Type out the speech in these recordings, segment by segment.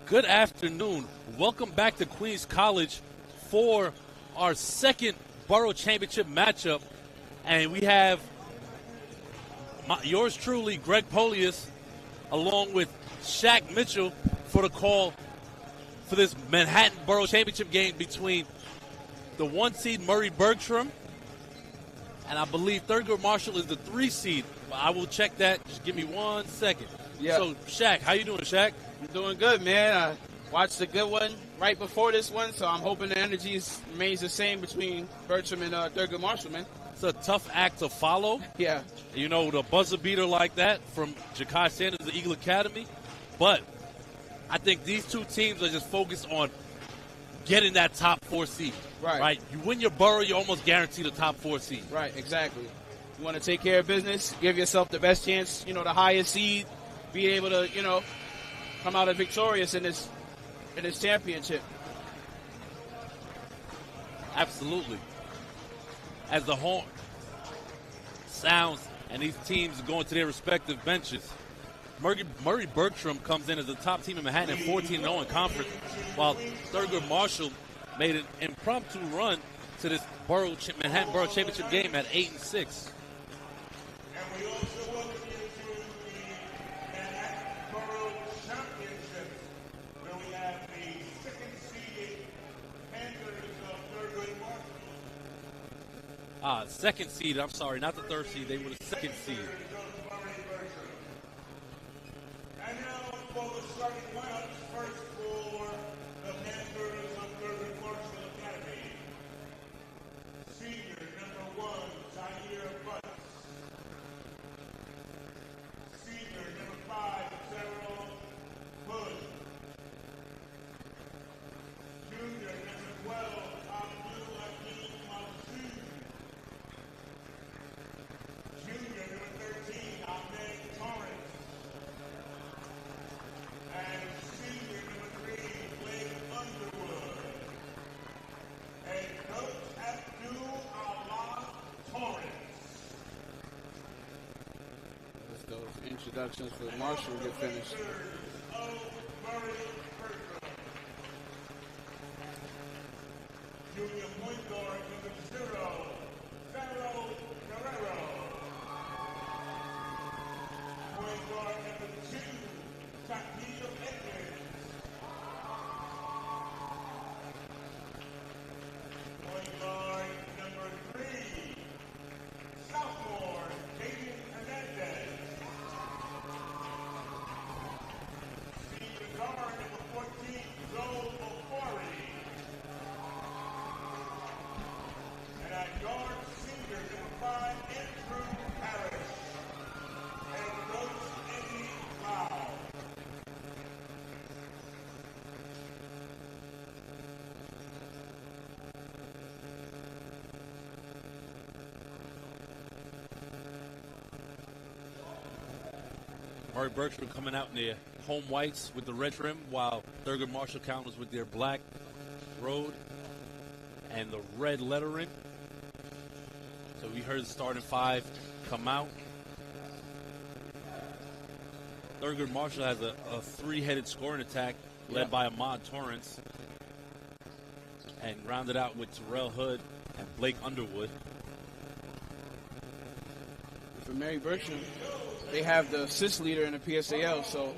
Good afternoon. Welcome back to Queens College for our second Borough Championship matchup. And we have yours truly, Greg Polius, along with Shaq Mitchell for the call for this Manhattan Borough Championship game between the 1 seed Murry Bergtraum, and I believe Thurgood Marshall is the 3 seed. I will check that. Just give me 1 second. Yeah. So, Shaq, how you doing, Shaq? I'm doing good, man. I watched the good one right before this one, so I'm hoping the energy remains the same between Bergtraum and Thurgood Marshall, man. It's a tough act to follow. Yeah. You know, the buzzer beater like that from Ja'Kai Sanders, the Eagle Academy. But I think these two teams are just focused on getting that top 4 seed. Right. You win your borough, you almost guarantee the top 4 seed. Right, exactly. You want to take care of business, give yourself the best chance, the highest seed, be able to, come out victorious in this championship. Absolutely. As the horn sounds and these teams go into their respective benches, Murry Bergtraum comes in as the top team in Manhattan at 14-0 in conference, while Thurgood Marshall made an impromptu run to this Manhattan Borough Championship game at 8-6. And we also welcome you to the Manhattan Borough Championship, where we have the second-seeded Panthers of Thurgood Marshall. Second seed, I'm sorry, not the 3rd seed. They were the 2nd seed. And now for the starting lineups, first for the Panthers of Thurgood Marshall Academy. Senior number 1, Zaire Butts. Senior number 5, Sarah Hood. Junior number 12, Abdul Hakim Masood. Junior number 13, Ahmed Torrance. And senior number 3, Blake Underwood. And coach Abdul Allah Torrance. Let's those introductions for Marshall get finished. Of Murry Bergtraum. Junior point guard number 0, Pharaoh Guerrero. Point guard number 2, Shaquille Edmonds. Point guard number 3, sophomore Jaden Hernandez. Senior guard number 14, Joel Ofori. And at guard, senior number 5, Andrew Harris. And coach Eddie Lau. Murry Bergtraum coming out in their home whites with the red trim, while Thurgood Marshall counters with their black road and the red lettering. So we heard the starting 5 come out. Thurgood Marshall has a 3-headed scoring attack led by Ahmad Torrance, and rounded out with Terrell Hood and Blake Underwood. For Murry Bergtraum, they have the assist leader in the PSAL, so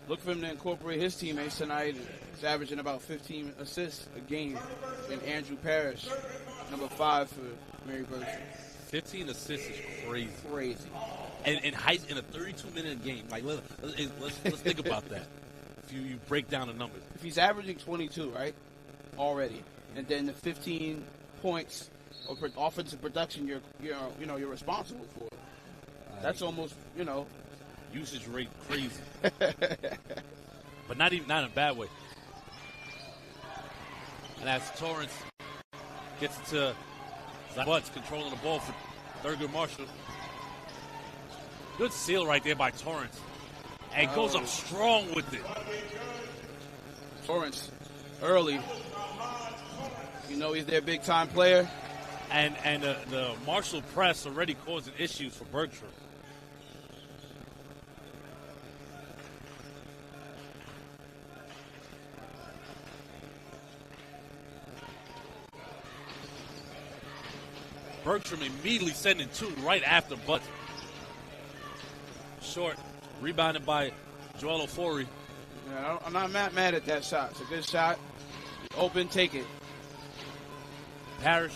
look for him to incorporate his teammates tonight. He's averaging about 15 assists a game. And Andrew Parrish, number 5 for Murry Bergtraum. 15 assists is crazy. Crazy. And in a 32-minute game, like let's think about that. If you break down the numbers, If he's averaging 22, right, already, and then the 15 points of offensive production you're responsible for, that's almost usage rate crazy, but not in a bad way. And as Torrance gets to Butts controlling the ball for Thurgood Marshall, good seal right there by Torrance, and goes up strong with it. Torrance early, he's their big time player, and the Marshall press already causing issues for Bergtraum. Bergtraum immediately sending 2 right after Butts. Short, rebounded by Joel Ofori. Yeah, I'm not mad at that shot. It's a good shot. Open, take it. Parrish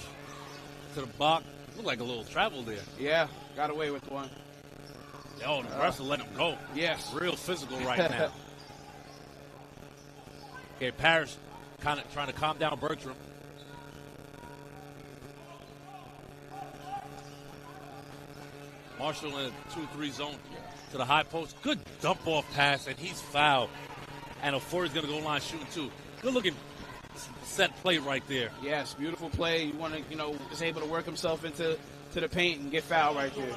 to the block. Looked like a little travel there. Yeah, got away with one. Oh, the refs will let him go. Yes. Real physical right now. Okay, Parrish kind of trying to calm down Bergtraum. Marshall in a 2-3 zone to the high post. Good dump off pass, and he's fouled. And Ofori's going to go line shooting too. Good looking set play right there. Yes, beautiful play. You want to, is able to work himself into the paint and get fouled right there.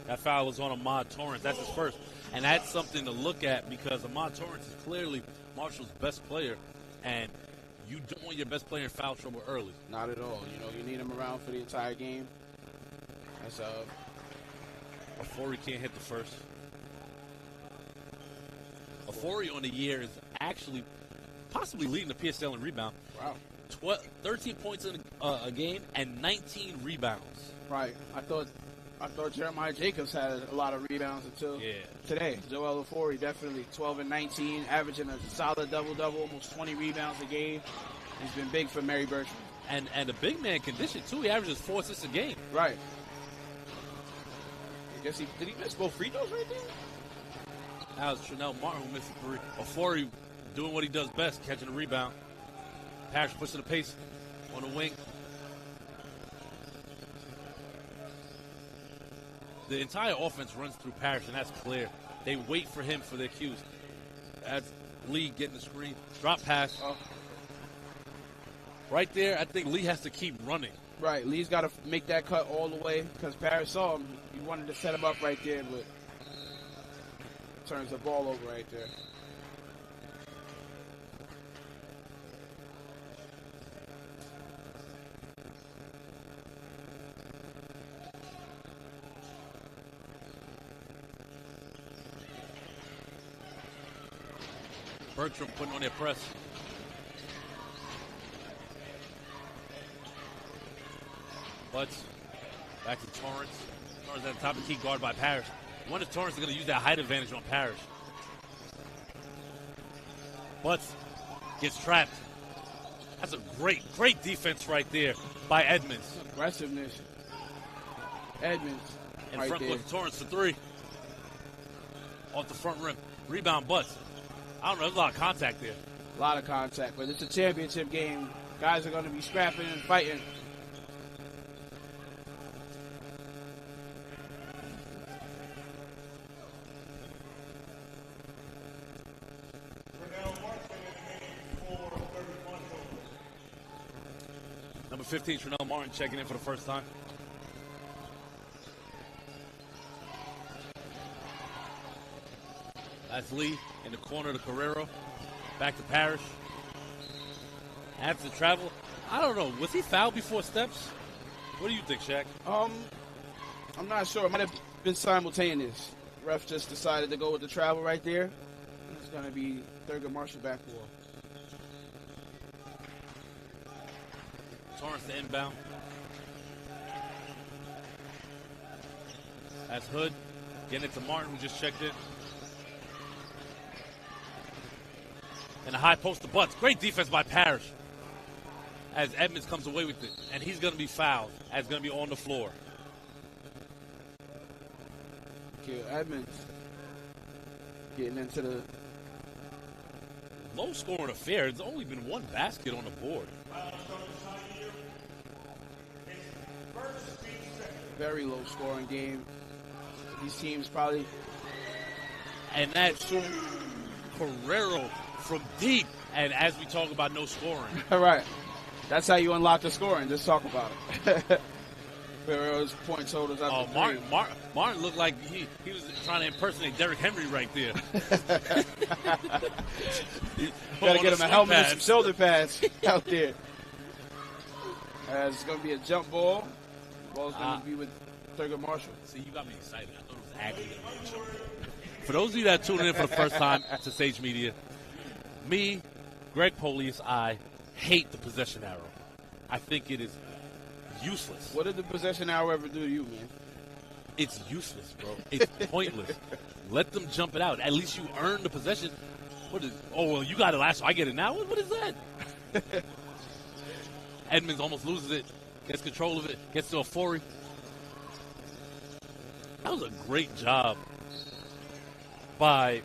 That foul was on Ahmad Torrance. That's his first. And that's something to look at because Ahmad Torrance is clearly Marshall's best player. And you don't want your best player in foul trouble early. Not at all. You need him around for the entire game. That's Ofori can't hit the first. Ofori on the year is actually possibly leading the PSAL in rebound. Wow. 13 points in a game and 19 rebounds. Right. I thought Jeremiah Jacobs had a lot of rebounds until today. Joel Ofori definitely 12 and 19, averaging a solid double-double, almost 20 rebounds a game. He's been big for Murry Bergtraum. And the big man condition, too. He averages 4 assists a game. Right. I guess did he miss both free throws right there? That was Trinell Martin who missed the 3. Ofori doing what he does best, catching the rebound. Parrish pushing the pace on the wing. The entire offense runs through Parrish, and that's clear. They wait for him for their cues. That's Lee getting the screen. Drop pass. Right there, I think Lee has to keep running. Right. Lee's got to make that cut all the way because Parrish saw him. He wanted to set him up right there, but turns the ball over right there. Bergtraum putting on their press. Butts back to Torrance. Torrance at the top of the key, guard by Parrish. I wonder if Torrance is going to use that height advantage on Parrish. Butts gets trapped. That's a great defense right there by Edmonds. Aggressiveness. Edmonds. In right front there. with Torrance for 3. Off the front rim. Rebound Butts. I don't know, there's a lot of contact there. A lot of contact, but it's a championship game. Guys are going to be scrapping and fighting. Number 15, Trinell Martin checking in for the first time. That's Lee in the corner to Carrero. Back to Parrish. After the travel, I don't know. Was he fouled before steps? What do you think, Shaq? I'm not sure. It might have been simultaneous. Ref just decided to go with the travel right there. It's going to be Thurgood Marshall backboard. Torrance to inbound. That's Hood. Getting it to Martin, who just checked in. And a high post to Butts. Great defense by Parrish. As Edmonds comes away with it. And he's going to be fouled. As going to be on the floor. Okay, Edmonds getting into the low scoring affair. There's only been one basket on the board. Very low scoring game. These teams probably. And that's Carrero from deep. And as we talk about no scoring. All right. That's how you unlock the scoring. Just talk about it. Carrero's point totals out the Martin looked like he was trying to impersonate Derrick Henry right there. Got to get him a helmet and some shoulder pads out there. It's going to be a jump ball. The ball's going to be with Thurgood Marshall. See, you got me excited. I thought it was actually going to be a jump ball. For those of you that tuned in for the first time to Sage Media, me, Greg Police, I hate the possession arrow. I think it is useless. What did the possession arrow ever do to you, man? It's useless, bro. It's pointless. Let them jump it out. At least you earn the possession. What is? Oh, well, you got it last, so I get it now. What is that? Edmonds almost loses it. Gets control of it. Gets to a 40. That was a great job by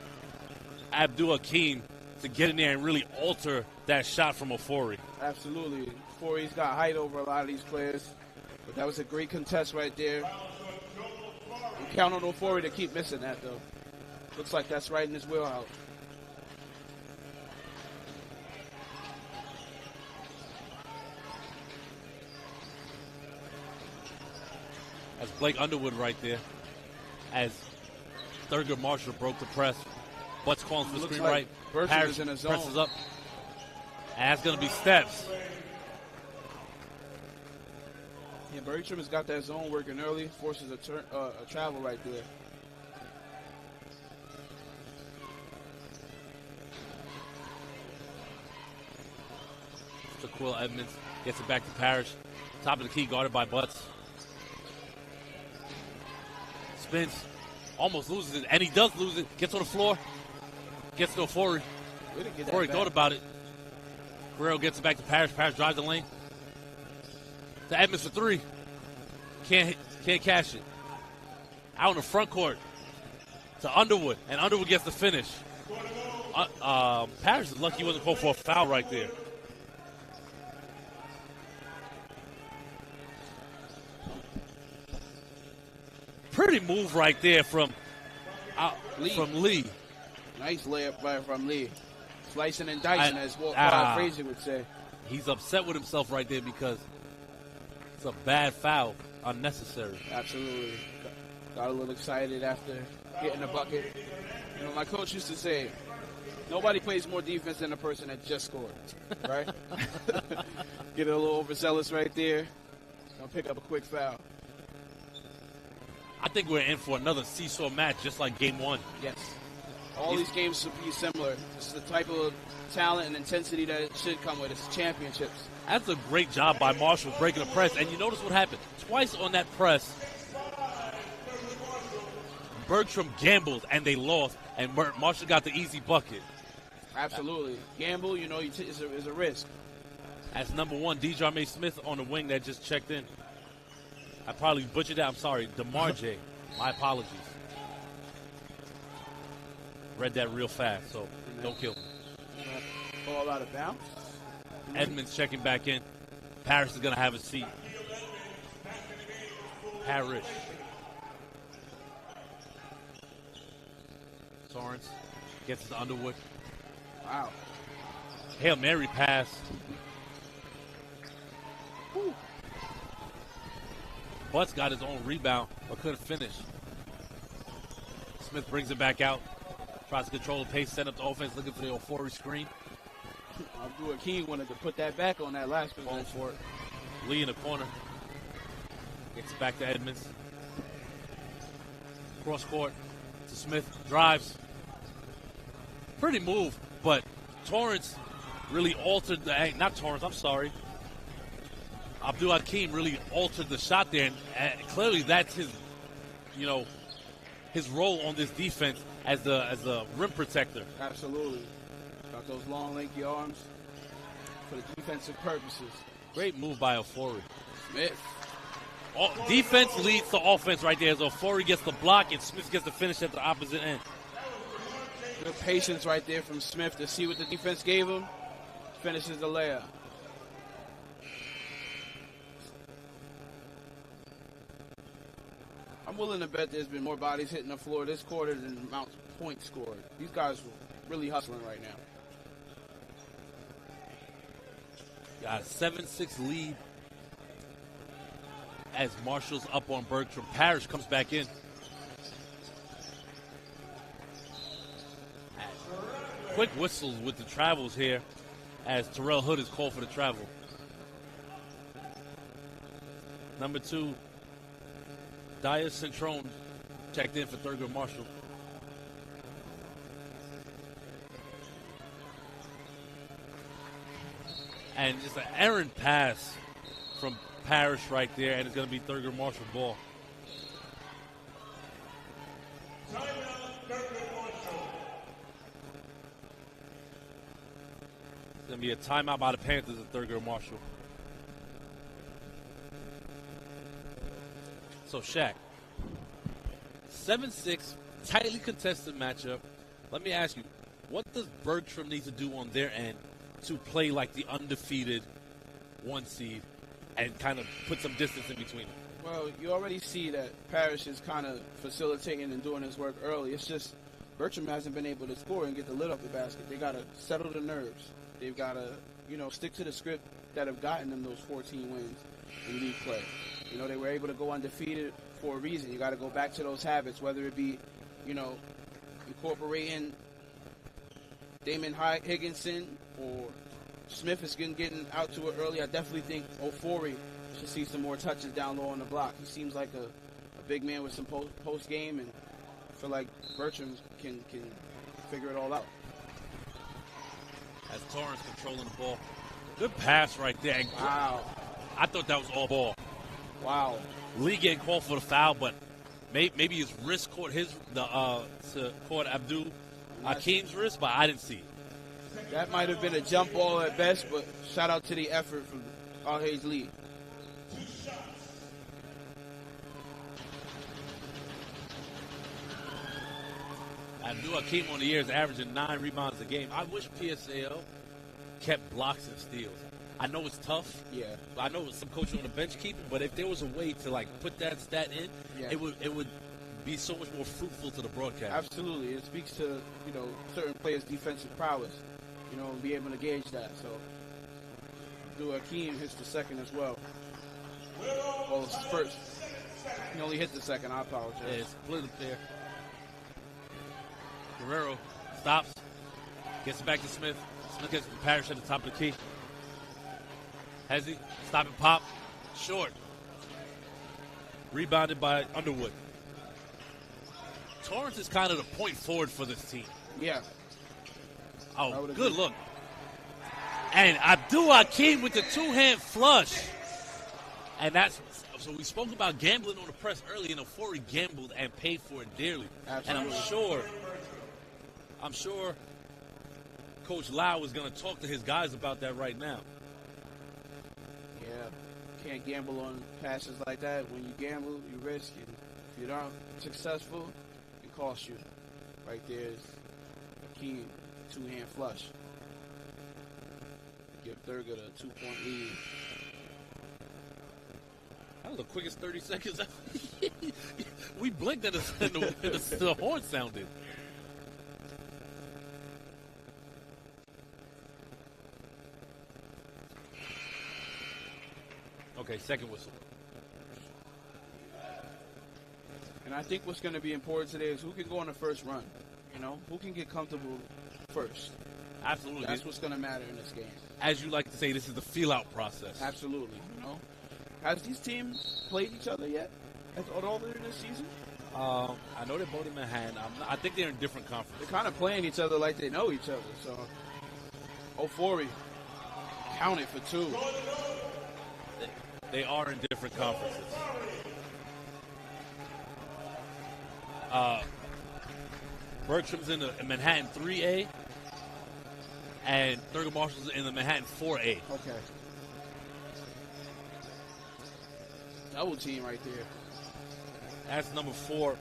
Abdul Hakim to get in there and really alter that shot from Ofori. Absolutely. Ofori's got height over a lot of these players. But that was a great contest right there. You count on Ofori to keep missing that, though. Looks like that's right in his wheelhouse. That's Blake Underwood right there. As Thurgood Marshall broke the press. Butts calling for the screen like right. Bergtraum Parrish is in a zone. presses up. And that's going to be steps. Yeah, Bergtraum has got that zone working early. Forces a travel right there. Shaquille Edmonds gets it back to Parrish. Top of the key, guarded by Butts. Spins. Almost loses it. And he does lose it. Gets on the floor. Gets to Ofori. Ofori thought about it. Guerrero gets it back to Parrish. Parrish drives the lane. To Edmonds for three. Can't cash it. Out in the front court. To Underwood. And Underwood gets the finish. Parrish is lucky he wasn't called for a foul right there. Pretty move right there from Lee. Nice layup from Lee. Slicing and dicing, as Bob Frazier would say. He's upset with himself right there because it's a bad foul, unnecessary. Absolutely. Got a little excited after getting the bucket. You know, my coach used to say, nobody plays more defense than the person that just scored, right? Get a little overzealous right there. Gonna pick up a quick foul. I think we're in for another seesaw match, just like Game 1. Yes. All these games should be similar. It's the type of talent and intensity that it should come with. It's championships. That's a great job by Marshall breaking the press. And you notice what happened? Twice on that press, Bergtraum gambled, and they lost. And Marshall got the easy bucket. Absolutely. Gamble, you know, is a risk. That's number one, DeJarmay Smith on the wing that just checked in. I probably butchered that. I'm sorry. DeMarjay. My apologies. Read that real fast, so don't kill me. Ball out of bounds. Edmonds checking back in. Parrish is going to have a seat. Parrish. Torrance gets to Underwood. Wow. Hail Mary pass. Woo. Butts got his own rebound, but couldn't finish. Smith brings it back out. Tries to control the pace, set up the offense, looking for the Ofori screen. Abdul Hakim wanted to put that back on that last possession. Going for it. Lee in the corner. Gets it back to Edmonds. Cross court to Smith. Drives. Pretty move, but Torrance really altered the... Not Torrance, I'm sorry. Abdul Hakim really altered the shot there, and clearly that's his, his role on this defense as the rim protector. Absolutely. Got those long, lanky arms for the defensive purposes. Great move by Ofori. Smith. Defense leads to offense right there as Ofori gets the block and Smith gets the finish at the opposite end. Good patience right there from Smith to see what the defense gave him. Finishes the layup. I'm willing to bet there's been more bodies hitting the floor this quarter than amount of points scored. These guys are really hustling right now. Got a 7-6 lead as Marshall's up on Bergtraum. Parrish comes back in. Quick whistles with the travels here as Terrell Hood is called for the travel. Number 2, Dias Centrone checked in for Thurgood Marshall. And just an errant pass from Parrish right there, and it's going to be Thurgood Marshall ball. Timeout, Thurgood Marshall. It's going to be a timeout by the Panthers at Thurgood Marshall. So, Shaq, 7-6, tightly contested matchup. Let me ask you, what does Bergtraum need to do on their end to play like the undefeated 1 seed and kind of put some distance in between them? Well, you already see that Parrish is kind of facilitating and doing his work early. It's just Bergtraum hasn't been able to score and get the lid off the basket. They got to settle the nerves. They've got to, stick to the script that have gotten them those 14 wins in league play. They were able to go undefeated for a reason. You got to go back to those habits, whether it be, incorporating Damon Higginson or Smith is getting out to it early. I definitely think Ofori should see some more touches down low on the block. He seems like a big man with some post game, and I feel like Bergtraum can figure it all out. As Torrance controlling the ball. Good pass right there. And Wow. I thought that was all ball. Wow. Lee getting called for the foul, but maybe his wrist caught caught Abdul Akeem's wrist, but I didn't see it. That might have been a jump ball at best, but shout out to the effort from Al-Hayes Lee. Abdul Akeem on the year is averaging 9 rebounds a game. I wish PSAL kept blocks and steals. I know it's tough. Yeah. I know some coaches on the bench keep it, but if there was a way to put that stat in, Yeah. it would be so much more fruitful to the broadcast. Absolutely. It speaks to, certain players' defensive prowess, and be able to gauge that. So, Abdul Akeem hits the second as well. Well, first. He only hit the second. I apologize. Yeah, it's split up there. Guerrero stops, gets it back to Smith. Smith gets the Parrish at the top of the key. Has he? Stop and pop. Short. Rebounded by Underwood. Torrance is kind of the point forward for this team. Yeah. Oh, good look. And Abdul Akeem with the two-hand flush. And so we spoke about gambling on the press early, and Ofori gambled and paid for it dearly. Absolutely. And I'm sure Coach Lau is going to talk to his guys about that right now. Yeah. Can't gamble on passes like that. When you gamble, you risk. And if you're not successful, it costs you. Right there is Akeem, two-hand flush. Give Thurgood a 2-point lead. That was the quickest 30 seconds. We blinked and the horn sounded. Okay, second whistle. And I think what's going to be important today is who can go on the first run. Who can get comfortable first. Absolutely. That's what's going to matter in this game. As you like to say, this is the feel-out process. Absolutely. Has these teams played each other yet at all during this season? I know they're both in Manhattan. I think they're in different conferences. They're kind of playing each other like they know each other. So, Ofori counted for 2. They are in different conferences. Bergtraum's in the Manhattan 3A, and Thurgood Marshall's in the Manhattan 4A. Okay. Double team right there. That's number 4.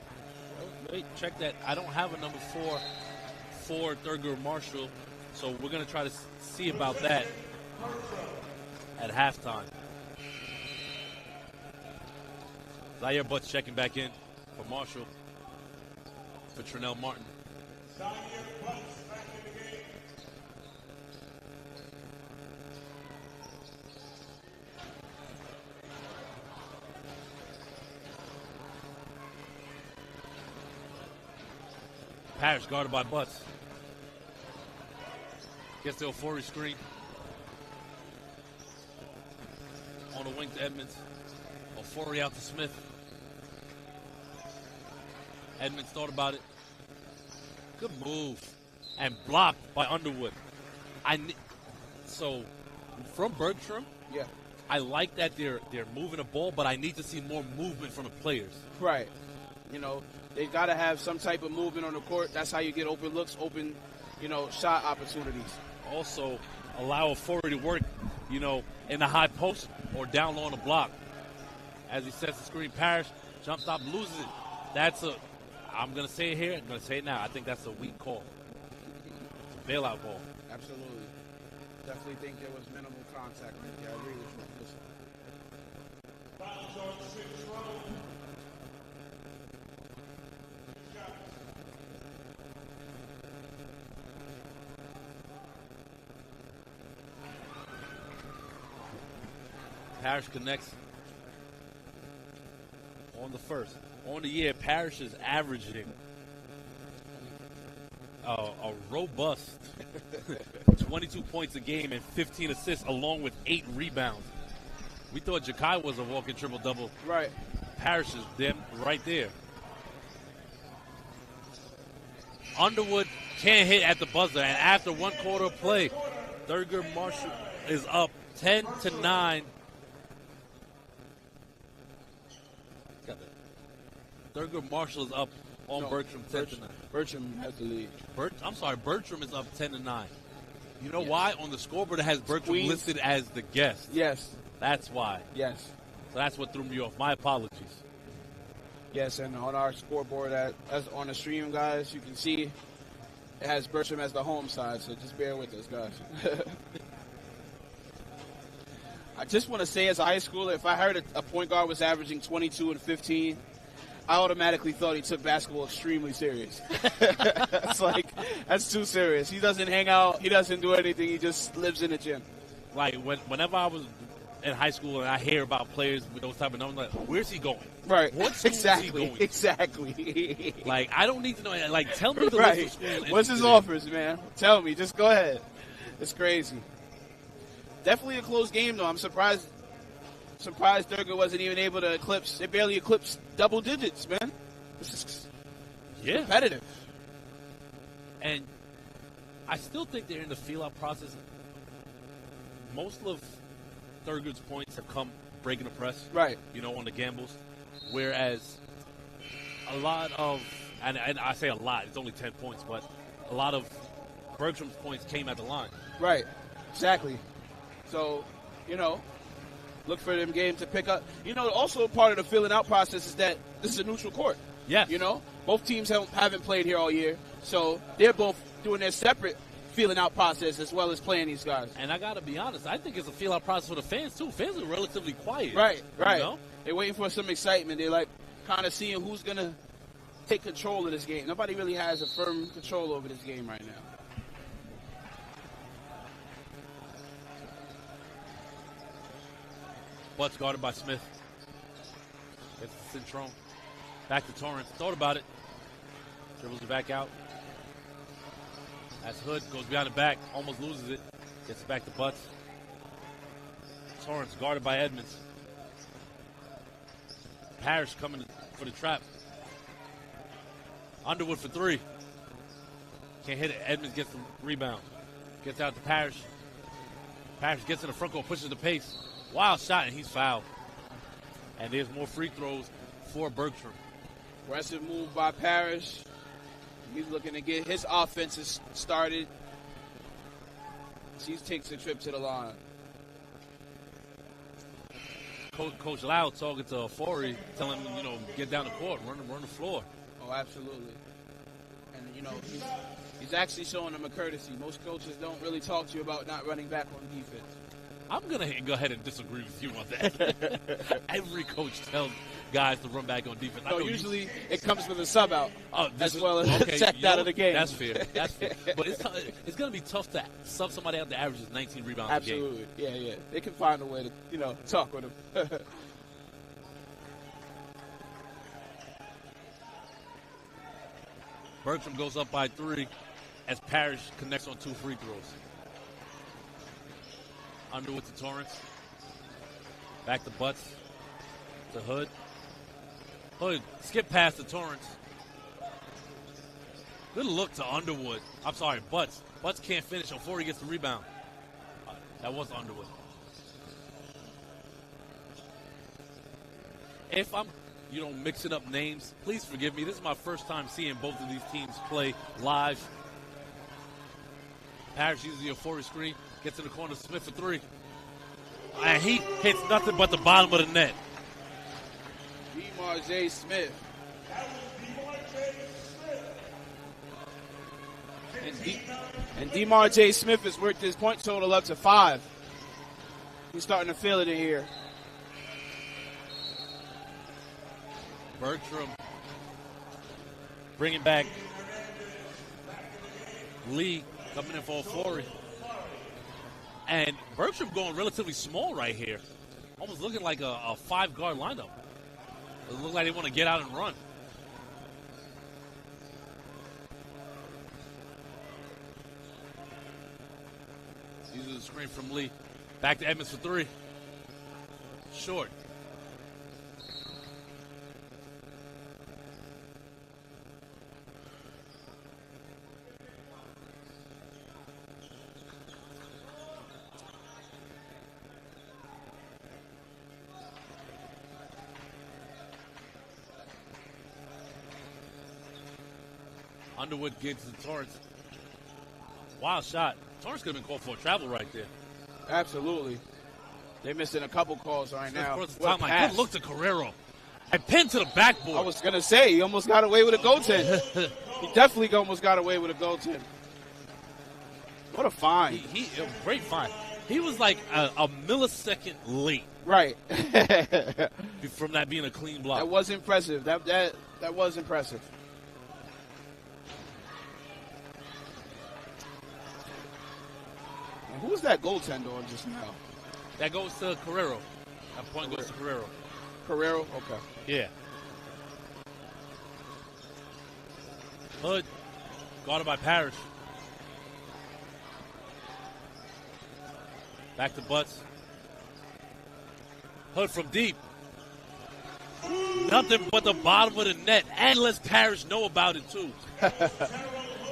Wait, check that. I don't have a number 4 for Thurgood Marshall, so we're going to try to see about that at halftime. Zaire Butts checking back in for Marshall, for Trinell Martin. Zaire Butts back in the game. Parrish guarded by Butts. Gets the Ofori screen. On the wing to Edmonds. Ofori out to Smith. Edmonds thought about it. Good move. And blocked by Underwood. So from Bergtraum, Yeah. I like that they're moving the ball, but I need to see more movement from the players. Right. You know, they got to have some type of movement on the court. That's how you get open looks, open, shot opportunities. Also, allow a forward to work, in the high post or down low on the block. As he sets the screen, Parrish, jump stop, loses it. I'm going to say it here, I'm going to say it now. I think that's a weak call. It's a bailout ball. Absolutely. Definitely think there was minimal contact right there. I agree with you. Listen. Fouls on 6 row. Parrish connects on the first. On the year, Parrish is averaging a robust 22 points a game and 15 assists along with 8 rebounds. We thought Jakai was a walking triple-double. Right. Parrish is them right there. Underwood can't hit at the buzzer, and after one quarter of play, Thurgood Marshall is up 10-9. Thurgood Marshall is up on Bergtraum 10-9. Bergtraum has the lead. Bergtraum is up 10-9. You know why? On the scoreboard it has Bergtraum listed as the guest. Yes. That's why. Yes. So that's what threw me off. My apologies. Yes, and on our scoreboard, as on the stream, guys, you can see it has Bergtraum as the home side, so just bear with us, guys. I just want to say, as a high schooler, if I heard a point guard was averaging 22 and 15, I automatically thought he took basketball extremely serious. It's like, that's too serious. He doesn't hang out. He doesn't do anything. He just lives in the gym. Like, whenever I was in high school and I hear about players with those type of numbers, like, where's he going? Right. What school exactly. is he going? Exactly. Like, I don't need to know. Like, tell me the right. list of schools. What's his offers, man? Tell me. Just go ahead. It's crazy. Definitely a close game, though. I'm surprised Thurgood wasn't even able to eclipse. They barely eclipsed double digits, man. This is competitive. And I still think they're in the feel-out process. Most of Thurgood's points have come breaking the press. Right. On the gambles. Whereas a lot of, and I say a lot, it's only 10 points, but a lot of Bergtraum's points came at the line. Right. Exactly. So, look for them games to pick up. Also part of the filling out process is that this is a neutral court. Yes. Both teams haven't played here all year, so they're both doing their separate feeling out process as well as playing these guys. And I got to be honest, I think it's a feel out process for the fans, too. Fans are relatively quiet. Right. They're waiting for some excitement. They're like kind of seeing who's going to take control of this game. Nobody really has a firm control over this game right now. Butts guarded by Smith. Gets to Centrone. Back to Torrance. Thought about it. Dribbles it back out. That's Hood. Goes behind the back. Almost loses it. Gets it back to Butts. Torrance guarded by Edmonds. Parrish coming for the trap. Underwood for 3. Can't hit it. Edmonds gets the rebound. Gets out to Parrish. Parrish gets in the front court, pushes the pace. Wild shot, and he's fouled. And there's more free throws for Bergtraum. Aggressive move by Parrish. He's looking to get his offenses started. He takes a trip to the line. Coach Lau talking to Forey, telling him, get down the court, run the floor. Oh, absolutely. And, he's actually showing them a courtesy. Most coaches don't really talk to you about not running back on defense. I'm going to go ahead and disagree with you on that. Every coach tells guys to run back on defense. No, usually it comes with a sub out as well as okay, checked out of the game. That's fair. But it's going to be tough to sub somebody out that averages 19 rebounds a game. Absolutely. Yeah. They can find a way to, talk with him. Bergtraum goes up by 3 as Parrish connects on 2 free throws. Underwood to Torrance. Back to Butts. To Hood. Hood, skip past to Torrance. Good look to Underwood. I'm sorry, Butts. Butts can't finish before he gets the rebound. That was Underwood. If I'm, mixing up names, please forgive me. This is my first time seeing both of these teams play live. Parrish uses the euphoria screen, gets in the corner, Smith for three. And he hits nothing but the bottom of the net. DeMar Smith. That was DeMar Smith. And DeMar Smith has worked his point total up to 5. He's starting to feel it in here. Bergtraum bringing back Lee coming in for euphoria. And Bergtraum going relatively small right here. Almost looking like a 5-guard lineup. It looks like they want to get out and run. Uses the screen from Lee. Back to Edmonds for three. Short. Underwood gives to Torrance. Wild shot. Torrance could have been called for a travel right there. Absolutely. They're missing a couple calls right now. Good look to Carrero. And pin to the backboard. I was going to say, he almost got away with a goaltend. He definitely almost got away with a goaltend. What a find. A great find. He was like a millisecond late. Right. From that being a clean block. That was impressive. That was impressive. And who was that goaltender on just now? That goes to Carrero. That point goes to Carrero. Carrero? Okay. Yeah. Hood, guarded by Parrish. Back to Butts. Hood from deep. Nothing but the bottom of the net. And lets Parrish know about it, too.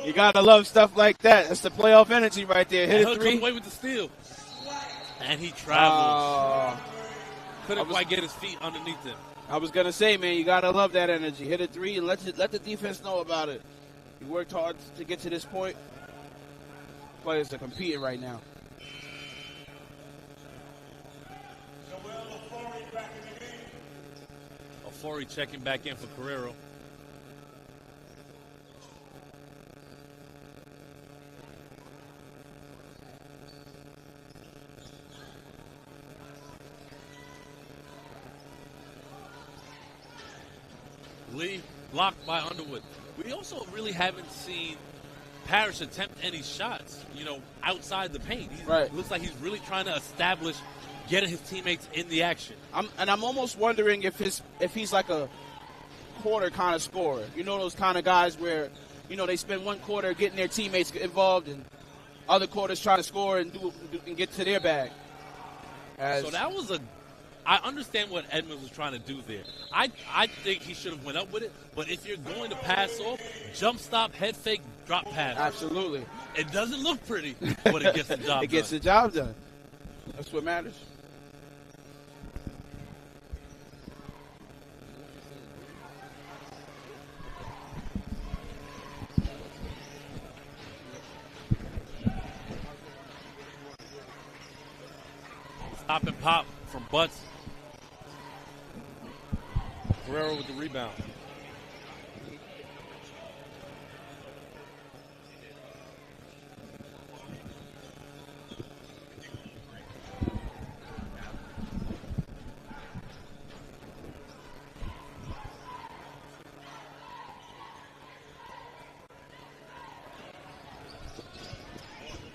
You got to love stuff like that. That's the playoff energy right there. Hit Hood a three. comes away with the steal. And he travels. Couldn't quite get his feet underneath him. I was going to say, man, you got to love that energy. Hit a three and let the defense know about it. You worked hard to get to this point. Players are competing right now. Ofori checking back in for Carrero. Lee blocked by Underwood. We also really haven't seen Parrish attempt any shots, outside the paint. Right. Looks like he's really trying to establish getting his teammates in the action. I'm almost wondering if he's like a quarter kind of scorer. You know those kind of guys where, they spend one quarter getting their teammates involved and other quarters trying to score and get to their bag. So that was I understand what Edmonds was trying to do there. I think he should have went up with it, but if you're going to pass off, jump stop, head fake, drop pass. Absolutely. It doesn't look pretty, but it gets the job done. It gets the job done. That's what matters. Stop and pop from Butts. Carrero with the rebound.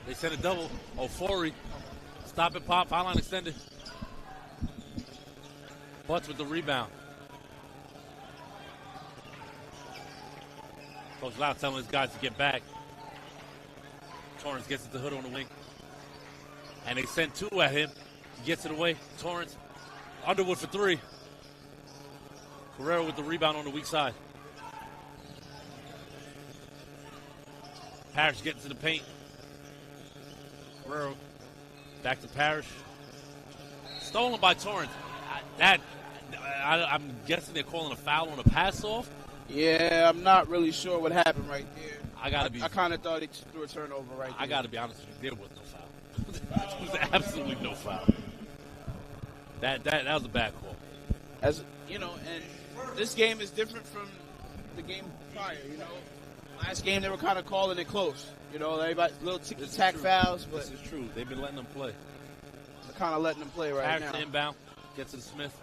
They sent a double. Ofori. Stop and pop. Foul line extended. Butts with the rebound. Coach Lau telling his guys to get back. Torrance gets it to Hood on the wing. And they send two at him. He gets it away. Torrance. Underwood for three. Carrero with the rebound on the weak side. Parrish getting to the paint. Carrero Back to Parrish. Stolen by Torrance. I'm guessing they're calling a foul on a pass-off. Yeah, I'm not really sure what happened right there. I kind of thought he threw a turnover right there. I got to be honest with you. There was no foul. There was absolutely no foul. That was a bad call. As you know, and this game is different from the game prior. You know, last game they were kind of calling it close. You know, everybody little ticky-tack fouls, but this is true. They've been letting them play. They're kind of letting them play right now. Inbound, gets to Smith.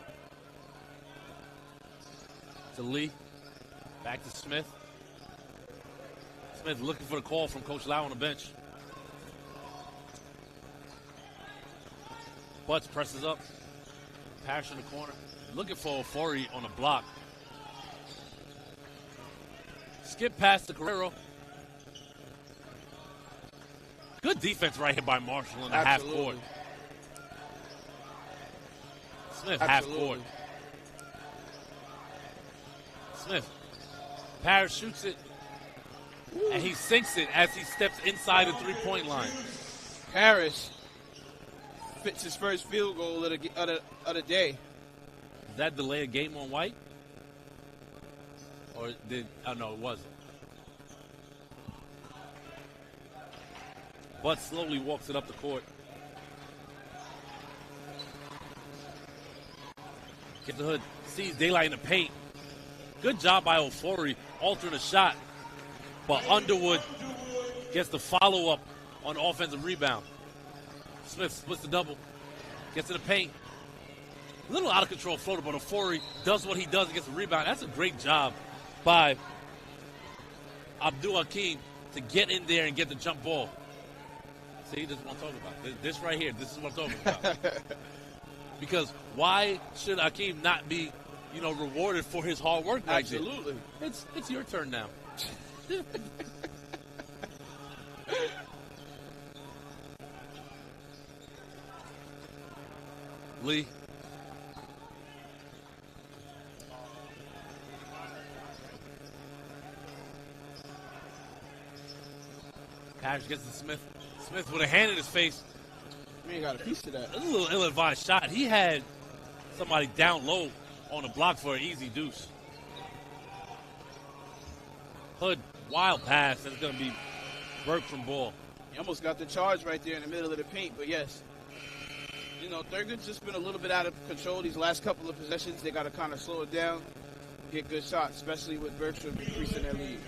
To Lee. Back to Smith. Smith looking for the call from Coach Lau on the bench. Butts presses up. Parrish in the corner. Looking for Ofori on a block. Skip past to Guerrero. Good defense right here by Marshall in the half court. Smith, half court. Smith. Parrish shoots it. And he sinks it as he steps inside the three-point line. Parrish fits his first field goal of the day. Did that delay a game on White? Or no, it wasn't. But slowly walks it up the court. Gets the hood. Sees daylight in the paint. Good job by Ofori altering the shot. But Underwood gets the follow-up on the offensive rebound. Smith splits the double. Gets in the paint. A little out of control floater, but Ofori does what he does and gets the rebound. That's a great job by Abdul Hakim to get in there and get the jump ball. See, this is what I'm talking about. This right here, this is what I'm talking about. Because why should Hakim not be, rewarded for his hard work? Absolutely. It's your turn now. Lee. Parrish gets to Smith. Smith with a hand in his face. Man, got a piece of that. That's a little ill-advised shot. He had somebody down low on the block for an easy deuce. Hood, wild pass. That's going to be Bergtraum ball. He almost got the charge right there in the middle of the paint, but yes. Thurgood's just been a little bit out of control these last couple of possessions. They got to kind of slow it down, get good shots, especially with Bergtraum increasing their lead.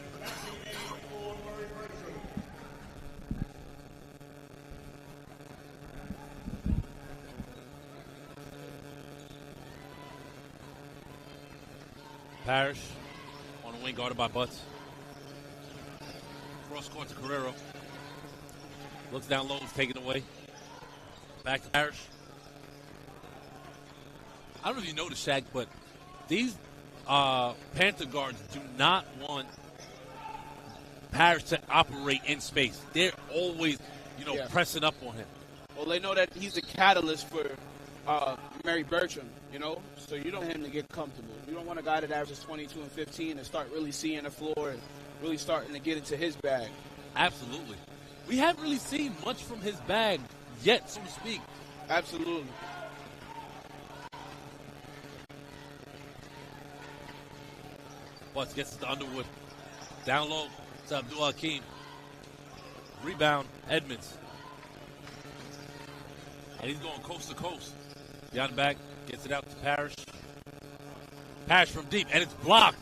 Parrish on the wing, guarded by Butts. Cross court to Guerrero. Looks down low, taken away. Back to Parrish. I don't know if you noticed, Shaq, but these Panther guards do not want Parrish to operate in space. They're always, pressing up on him. Well, they know that he's a catalyst for Murry Bergtraum, so you don't want him to get comfortable. You don't want a guy that averages 22 and 15 and start really seeing the floor and really starting to get into his bag. Absolutely. We haven't really seen much from his bag yet, so to speak. Absolutely. Butts gets it to Underwood. Down low to Abdul Hakim. Rebound, Edmonds. And he's going coast to coast. Down the back, gets it out to Parrish. Parrish from deep, and it's blocked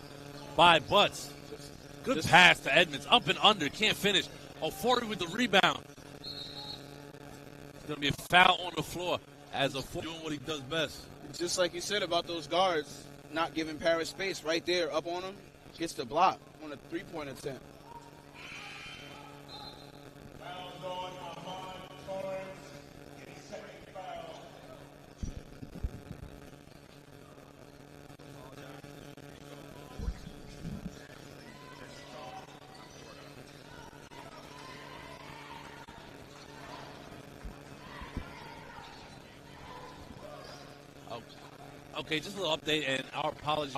by Butts. Good pass to Edmonds. Up and under, can't finish. Ofori with the rebound. It's going to be a foul on the floor as Ofori doing what he does best. Just like you said about those guards, not giving Parrish space right there, up on him, gets the block on a three-point attempt. Fouls on Ahmad Torrance, his second foul. Okay, just a little update, and our apologies.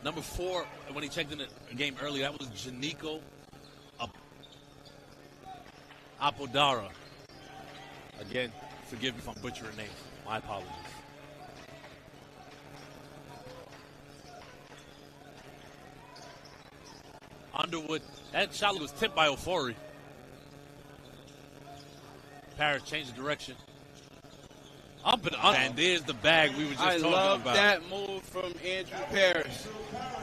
Number 4, when he checked in the game early, that was Janiko Apodara. Again, Forgive me if I'm butchering names. My apologies. Underwood. That shot was tipped by Ofori. Parrish changed the direction. Up and under. And there's the bag we were just talking about. I love that move from Andrew Parrish.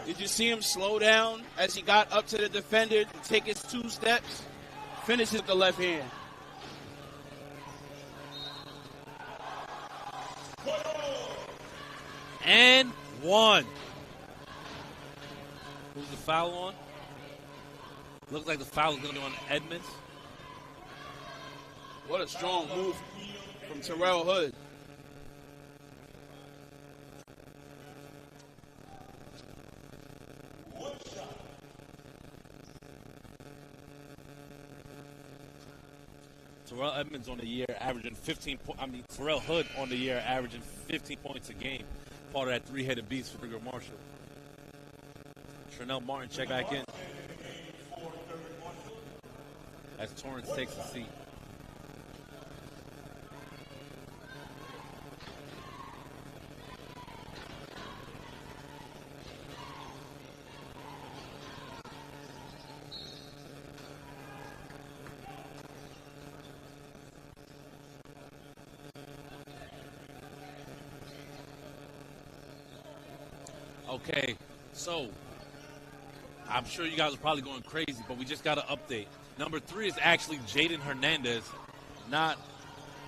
Did you see him slow down as he got up to the defender to take his 2 steps? Finishes with the left hand. And 1. Who's the foul on? Looks like the foul is going to be on Edmonds. What a strong move from Terrell Hood. Terrell Edmonds on the year averaging 15 points. Terrell Hood on the year averaging 15 points a game. Part of that 3-headed beast for Thurgood Marshall. Trinell Martin check back in. As Torrance takes a seat. Okay, so I'm sure you guys are probably going crazy, but we just got an update. Number 3 is actually Jaden Hernandez, not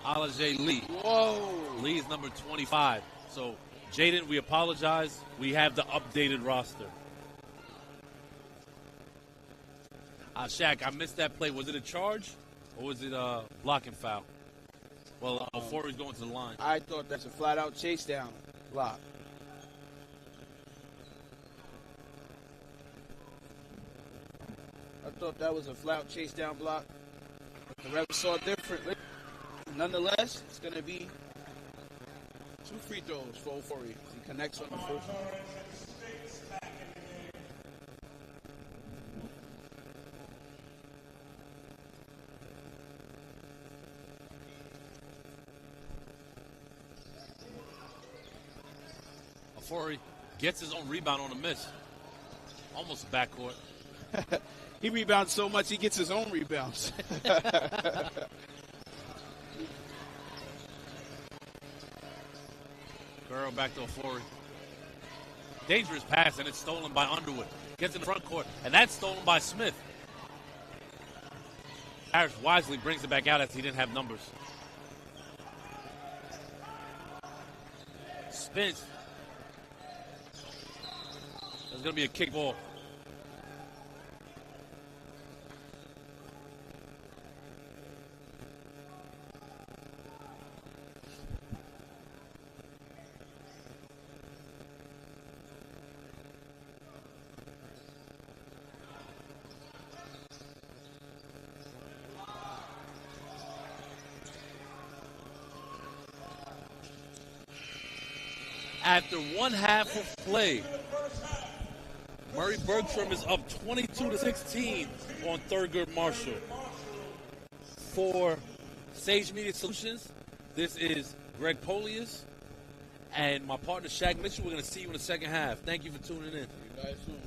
Alajay Lee. Whoa. Lee is number 25. So, Jaden, we apologize. We have the updated roster. Shaq, I missed that play. Was it a charge or was it a blocking foul? Well, before he's going to the line. I thought that's a flat-out chase down block. I thought that was a flat chase down block. But the ref saw it differently. Nonetheless, it's going to be 2 free throws for Ofori. He connects on the first one. Ofori gets his own rebound on a miss. Almost backcourt. He rebounds so much he gets his own rebounds. Girl back to Ofori. Dangerous pass, and it's stolen by Underwood. Gets in the front court, and that's stolen by Smith. Parrish wisely brings it back out as he didn't have numbers. Spins. There's going to be a kick ball. After 1 half of play, Murry Bergtraum is up 22-16 on Thurgood Marshall. For Sage Media Solutions, this is Greg Polius and my partner Shaq Mitchell. We're going to see you in the second half. Thank you for tuning in. See you guys soon.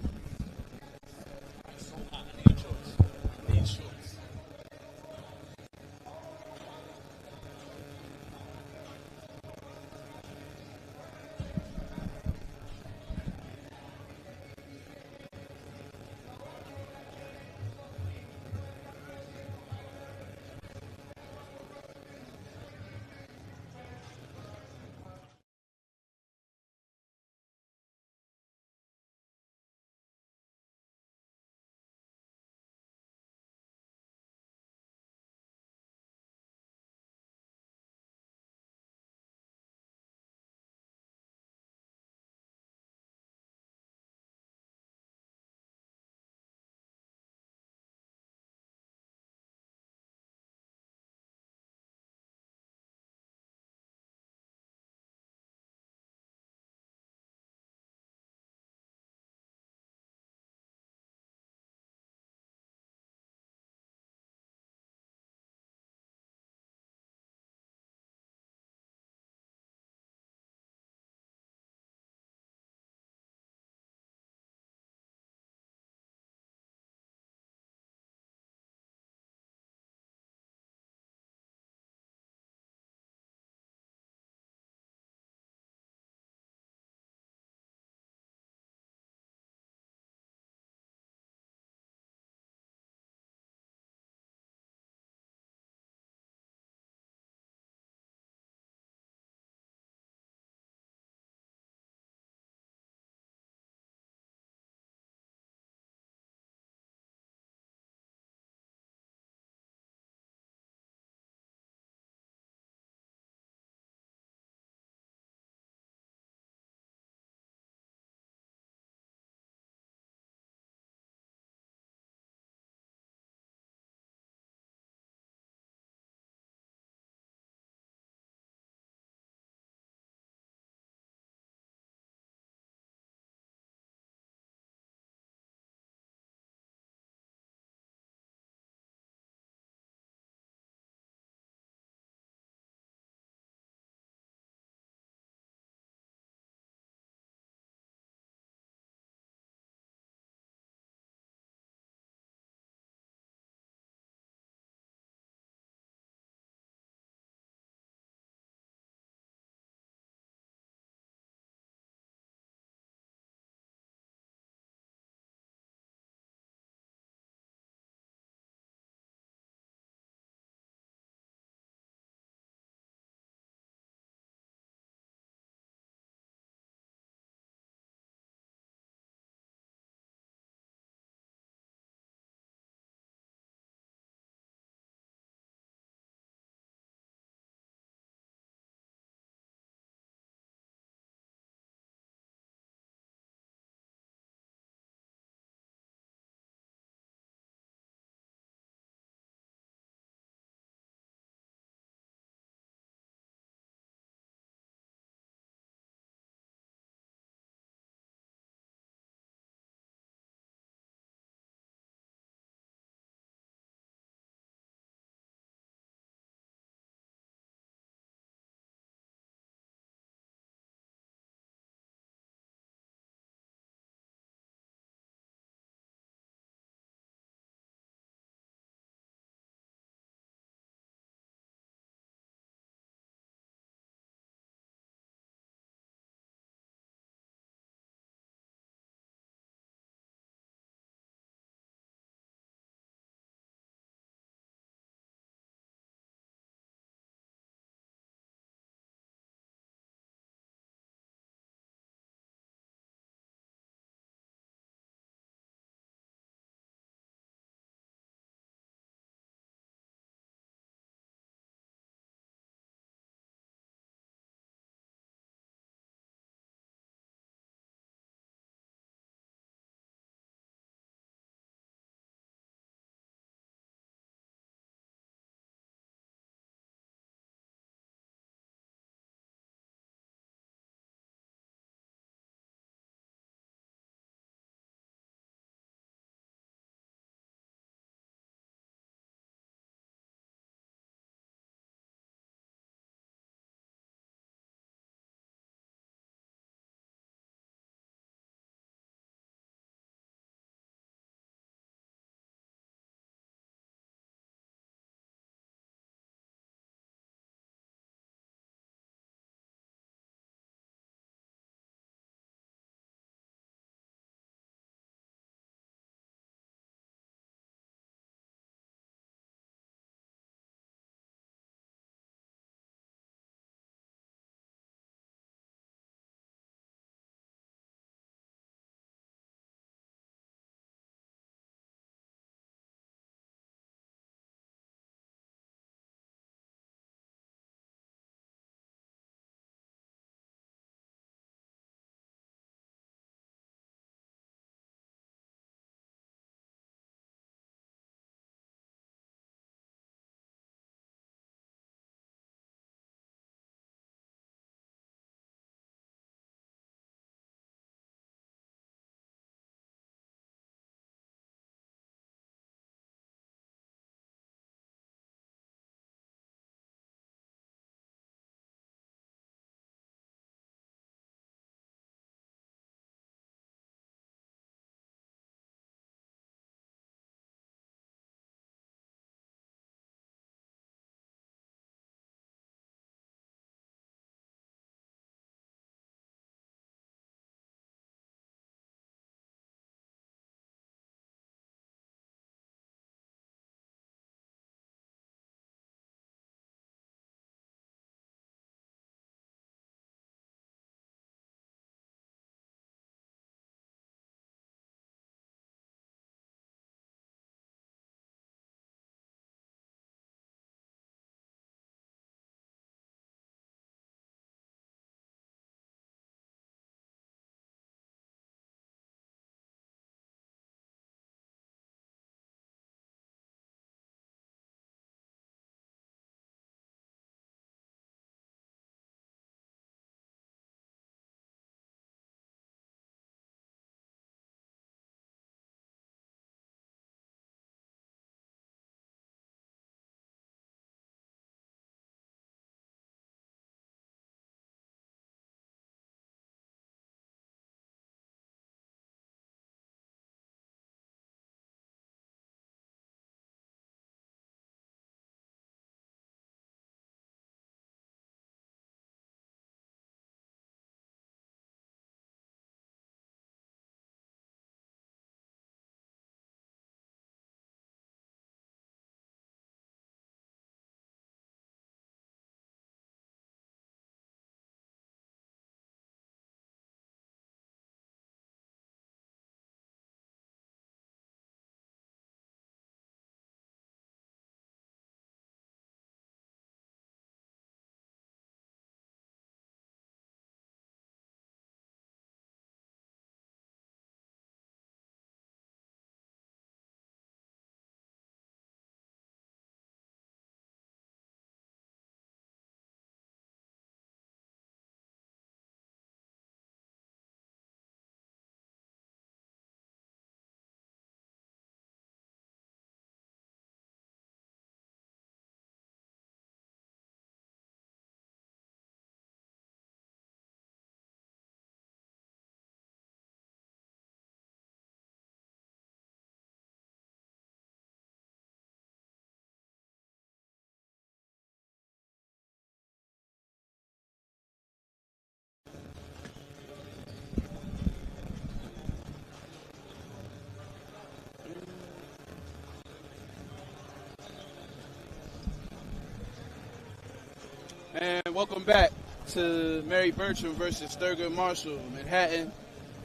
welcome back to Murry Bergtraum versus Thurgood Marshall, Manhattan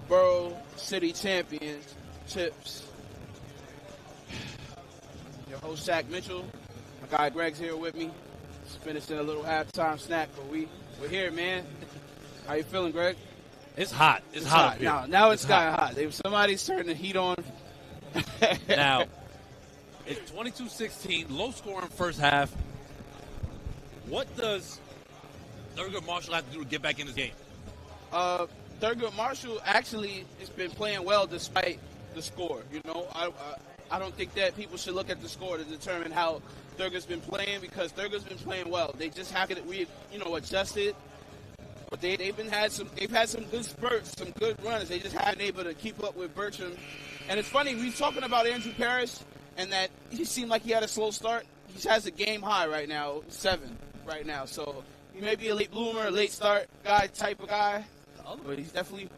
Borough City Championships. Your host, Shaq Mitchell. My guy Greg's here with me. Just finishing a little halftime snack, but we're here, man. How you feeling, Greg? It's hot. It's hot up here. Now it's kind of hot. Somebody's turning the heat on. Now, it's 22-16, low scoring first half. What does Thurgood Marshall have to do to get back in this game? Thurgood Marshall actually has been playing well despite the score. You know, I don't think that people should look at the score to determine how Thurgood's been playing, because Thurgood's been playing well. They just have to adjust it. But they've had some good spurts, some good runs. They just haven't been able to keep up with Bergtraum. And it's funny, we were talking about Andrew Parrish and that he seemed like he had a slow start. He has a game high right now, 7 right now. So he may be a late bloomer, a late start type of guy. But he's definitely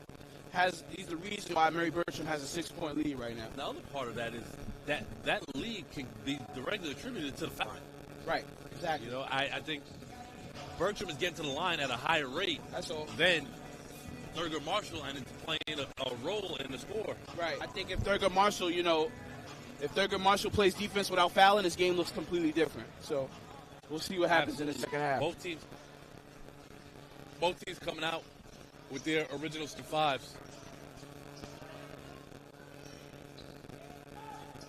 he's the reason why Murry Bergtraum has a 6-point lead right now. The other part of that is that lead can be directly attributed to the foul line. Right, exactly. You know, I think Bergtraum is getting to the line at a higher rate than Thurgood Marshall, and it's playing a role in the score. Right. I think if Thurgood Marshall plays defense without fouling, his game looks completely different. So we'll see what happens in the second half. Both teams coming out with their original 5s.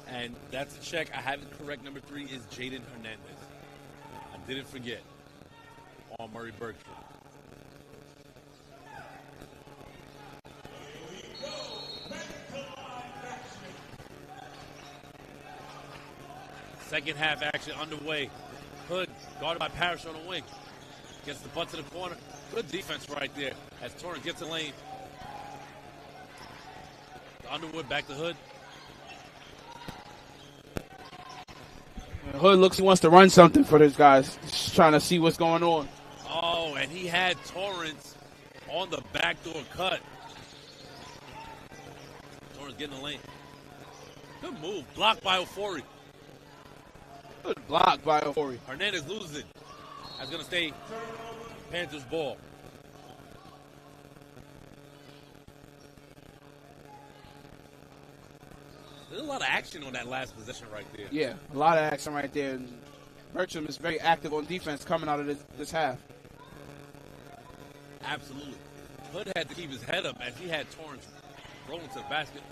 And that's a check. I have it correct. Number 3 is Jaden Hernandez. I didn't forget on Murry Bergtraum. Second half action underway. Hood guarded by Parrish on the wing. Gets the butt to the corner. Good defense right there as Torrance gets the lane. Underwood back to Hood. Hood looks he wants to run something for these guys. Just trying to see what's going on. Oh, and he had Torrance on the backdoor cut. Torrance getting the lane. Good move. Blocked by Ofori. Good block by Ofori. Hernandez loses it. That's going to stay Panthers ball. There's a lot of action on that last possession right there. Yeah, a lot of action right there. And Bergtraum is very active on defense coming out of this half. Absolutely. Hood had to keep his head up as he had Torrance rolling to the basket.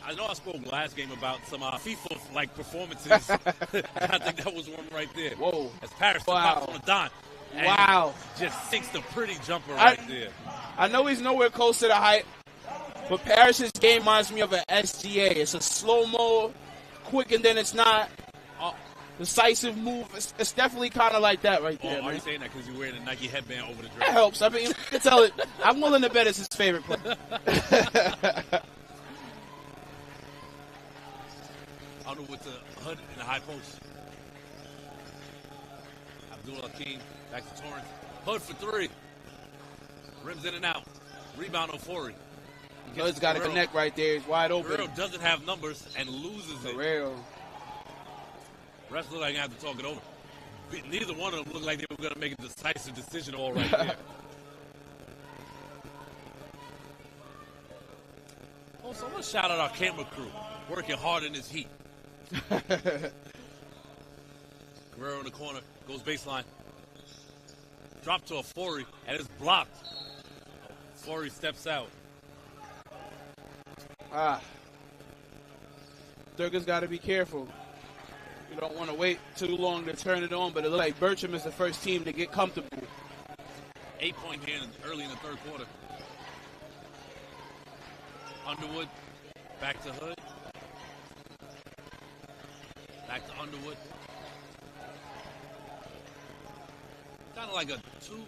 I know I spoke last game about some FIFA-like performances. I think that was one right there. Whoa. As Parrish pops on a dime. Wow. Just sinks the pretty jumper right there. I know he's nowhere close to the height, but Parrish's game reminds me of an SGA. It's a slow-mo, quick, and then it's not decisive move. It's definitely kind of like that right there. Are man. You saying that because you're wearing a Nike headband over the dress? That helps. I mean, you can tell it. I'm willing to bet it's his favorite play. Underwood to Hood in the high post. Abdul-Hakim back to Torrance. Hood for 3. Rims in and out. Rebound on Ofori. Hood's got to connect right there. He's wide open. Guerrero doesn't have numbers and loses it. Guerrero. Rest look like they have to talk it over. Neither one of them looked like they were going to make a decisive decision all right there. Also, I want to shout out our camera crew working hard in this heat. Guerrero in the corner, goes baseline. Drop to Ofori, and it's blocked. Ofori steps out. Thurgood's got to be careful. You don't want to wait too long to turn it on, but it looks like Bergtraum is the first team to get comfortable. 8-point here early in the third quarter. Underwood, back to Hood. Back to Underwood. Kind of like a 2. Oh,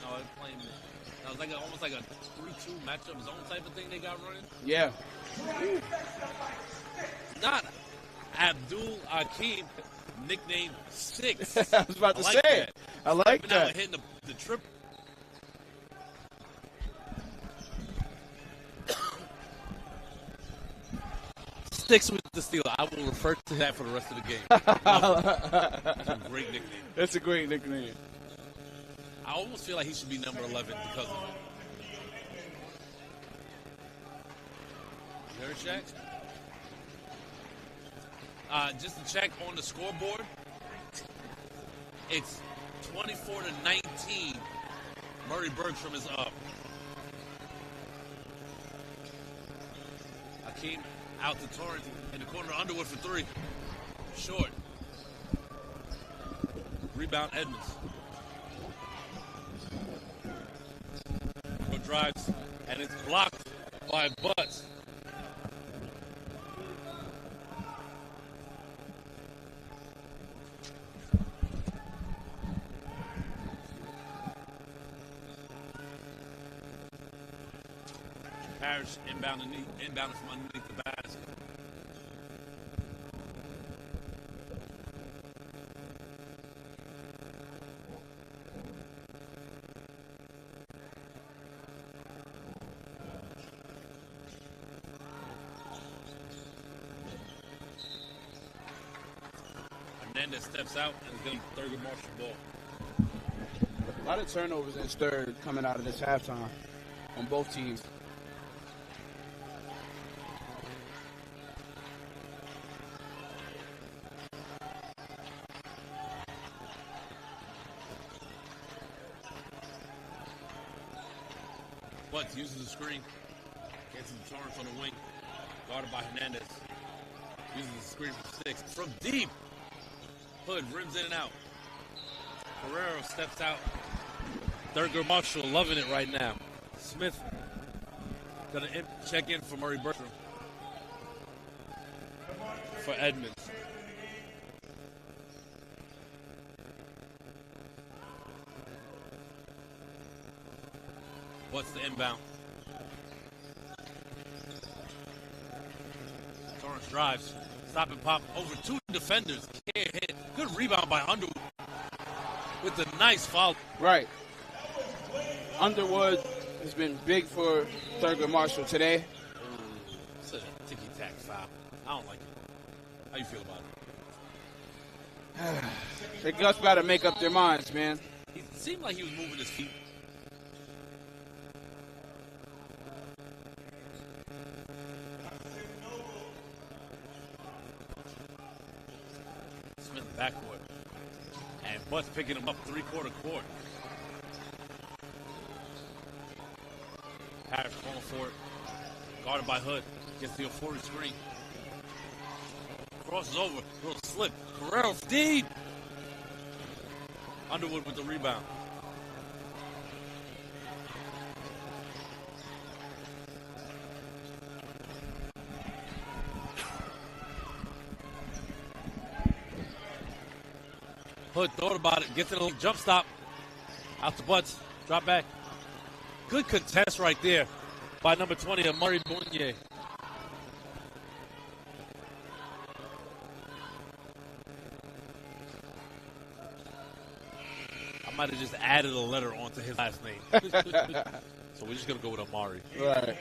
no, it's playing. No, it's like almost like a 3-2 matchup zone type of thing they got running. Yeah. Not Abdul-Hakim, nicknamed 6. I was about to say. That. I like Now that. hitting the triple. Sticks with the steal. I will refer to that for the rest of the game. That's a great nickname. That's a great nickname. I almost feel like he should be number 11 because of it. You heard, Shaq? Just to check on the scoreboard, it's 24-19. Murry Bergtraum is up. Hakeem out to Torrance in the corner. Underwood for three. Short. Rebound Edmonds. Drives, and it's blocked by Butts. Parrish inbound from underneath the basket. Hernandez steps out and is going to Thurgood Marshall ball. A lot of turnovers in third coming out of this halftime on both teams. Butts uses the screen. Gets him Torrance on the wing. Guarded by Hernandez. Uses the screen for six. From deep. Hood rims in and out. Ferrero steps out. Thurgood Marshall loving it right now. Smith gonna check in for Murry Bergtraum. For Edmonds. What's the inbound? Torrance drives. Stop and pop over two defenders. Can't hit. Good rebound by Underwood with the nice foul. Right. Underwood has been big for Thurgood Marshall today. It's a ticky-tack foul. I don't like it. How you feel about it? The Gus got to make up their minds, man. It seemed like he was moving his feet. Smith backcourt. And Butts picking him up three-quarter court. Parrish falling for it. Guarded by Hood. Gets the forward screen. Crosses over. Little slip. Ferrero deep. Underwood with the rebound. Hood thought about it. Gets in a little jump stop. Out to Butts. Drop back. Good contest right there by number 20, Murry Bergtraum. I might have just added a letter onto his last name. So we're just going to go with Amari. Right.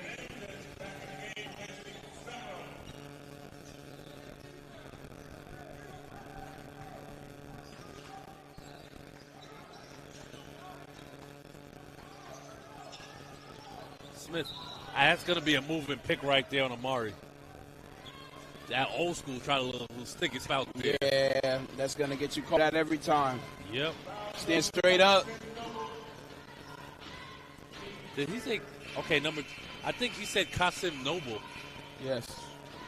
Smith. That's going to be a moving pick right there on Amari. That old school try to little sticky spout there. Yeah, that's going to get you caught out every time. Yep. Stand straight up. Did he say, okay, I think he said Qasim Noble. Yes.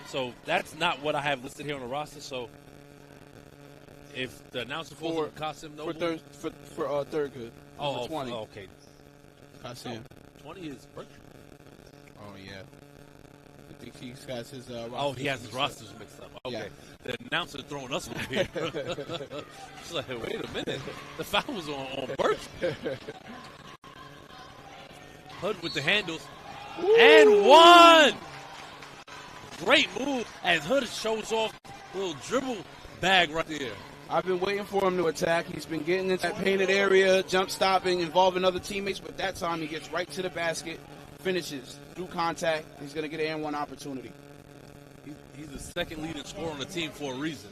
So that's not what I have listed here on the roster. So if the announcer calls him Qasim Noble. For Thurgood. Oh, 20. Okay. Qasim. 20 is Bergtraum. Oh, yeah. I think he's got his roster. Oh, he has his rosters mixed up. Okay. Yeah. The announcer throwing us over here. She's like, wait a minute. The foul was on Bergtraum. Hood with the handles. Woo! And one! Great move as Hood shows off a little dribble bag right there. I've been waiting for him to attack. He's been getting into that painted area, jump stopping, involving other teammates, but that time he gets right to the basket, finishes through contact. He's going to get an N1 opportunity. He's the second leading scorer on the team for a reason.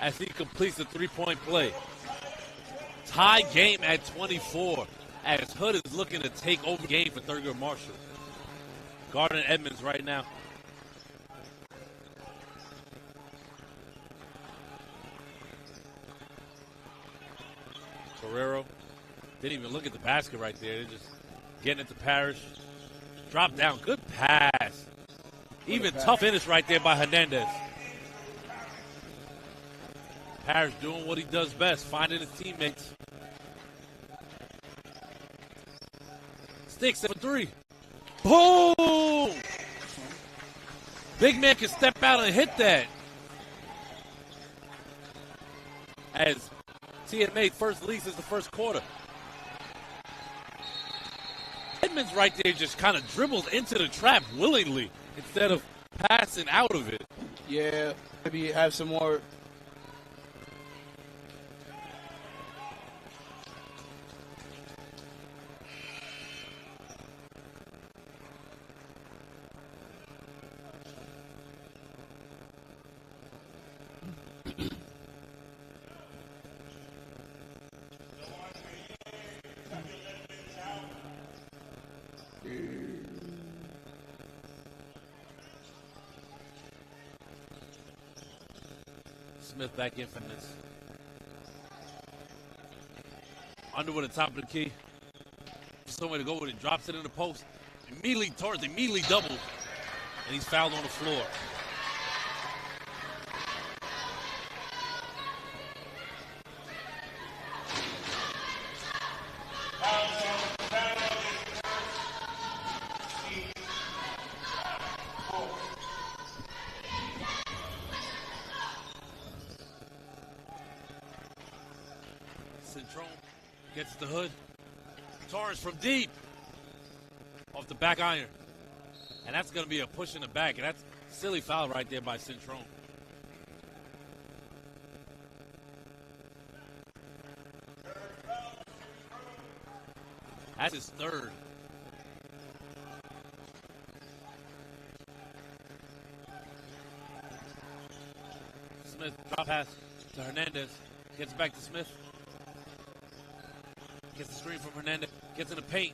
as he completes the three-point play. Tie game at 24 as Hood is looking to take over the game for Thurgood Marshall. Gardner Edmonds right now. Guerrero didn't even look at the basket right there. They're just getting it to Parrish. Drop down. Good pass. Even tough finish right there by Hernandez. Parrish doing what he does best, finding his teammates. Sticks for three. Boom! Big man can step out and hit that. As TMA first leads is the first quarter. Edmonds right there just kind of dribbles into the trap willingly instead of passing out of it. Yeah, maybe have some more. Smith back in for this. Underwood at the top of the key. Somewhere to go with it. Drops it in the post. Immediately doubles. And he's fouled on the floor. Gets the Hood. Torrance from deep. Off the back iron. And that's going to be a push in the back. And that's a silly foul right there by Centrone. That's his third. Smith drop pass to Hernandez. Gets back to Smith. Gets the screen from Hernandez. Gets in the paint.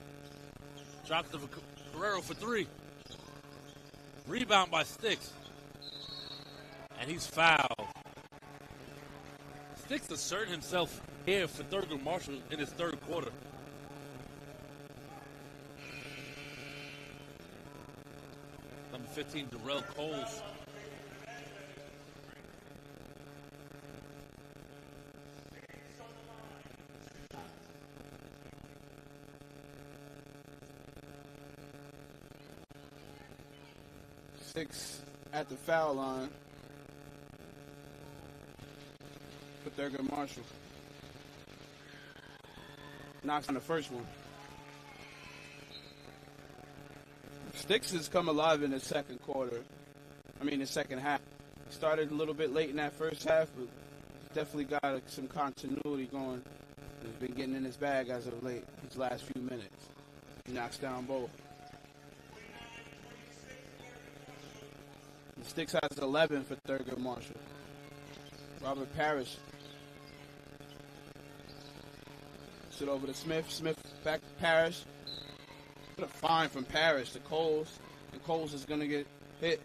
Drops to Guerrero for three. Rebound by Sticks. And he's fouled. Sticks asserting himself here for Thurgood Marshall in his third quarter. Number 15, Darrell Coles. Six at the foul line for Thurgood Marshall. Knocks on the first one. Sticks has come alive in the second quarter. The second half. Started a little bit late in that first half, but definitely got some continuity going. He's been getting in his bag as of late, these last few minutes. He knocks down both. Sticks has 11 for Thurgood Marshall. Robert Parrish. Sit over to Smith. Smith back to Parrish. What a fine from Parrish to Coles. And Coles is going to get hit.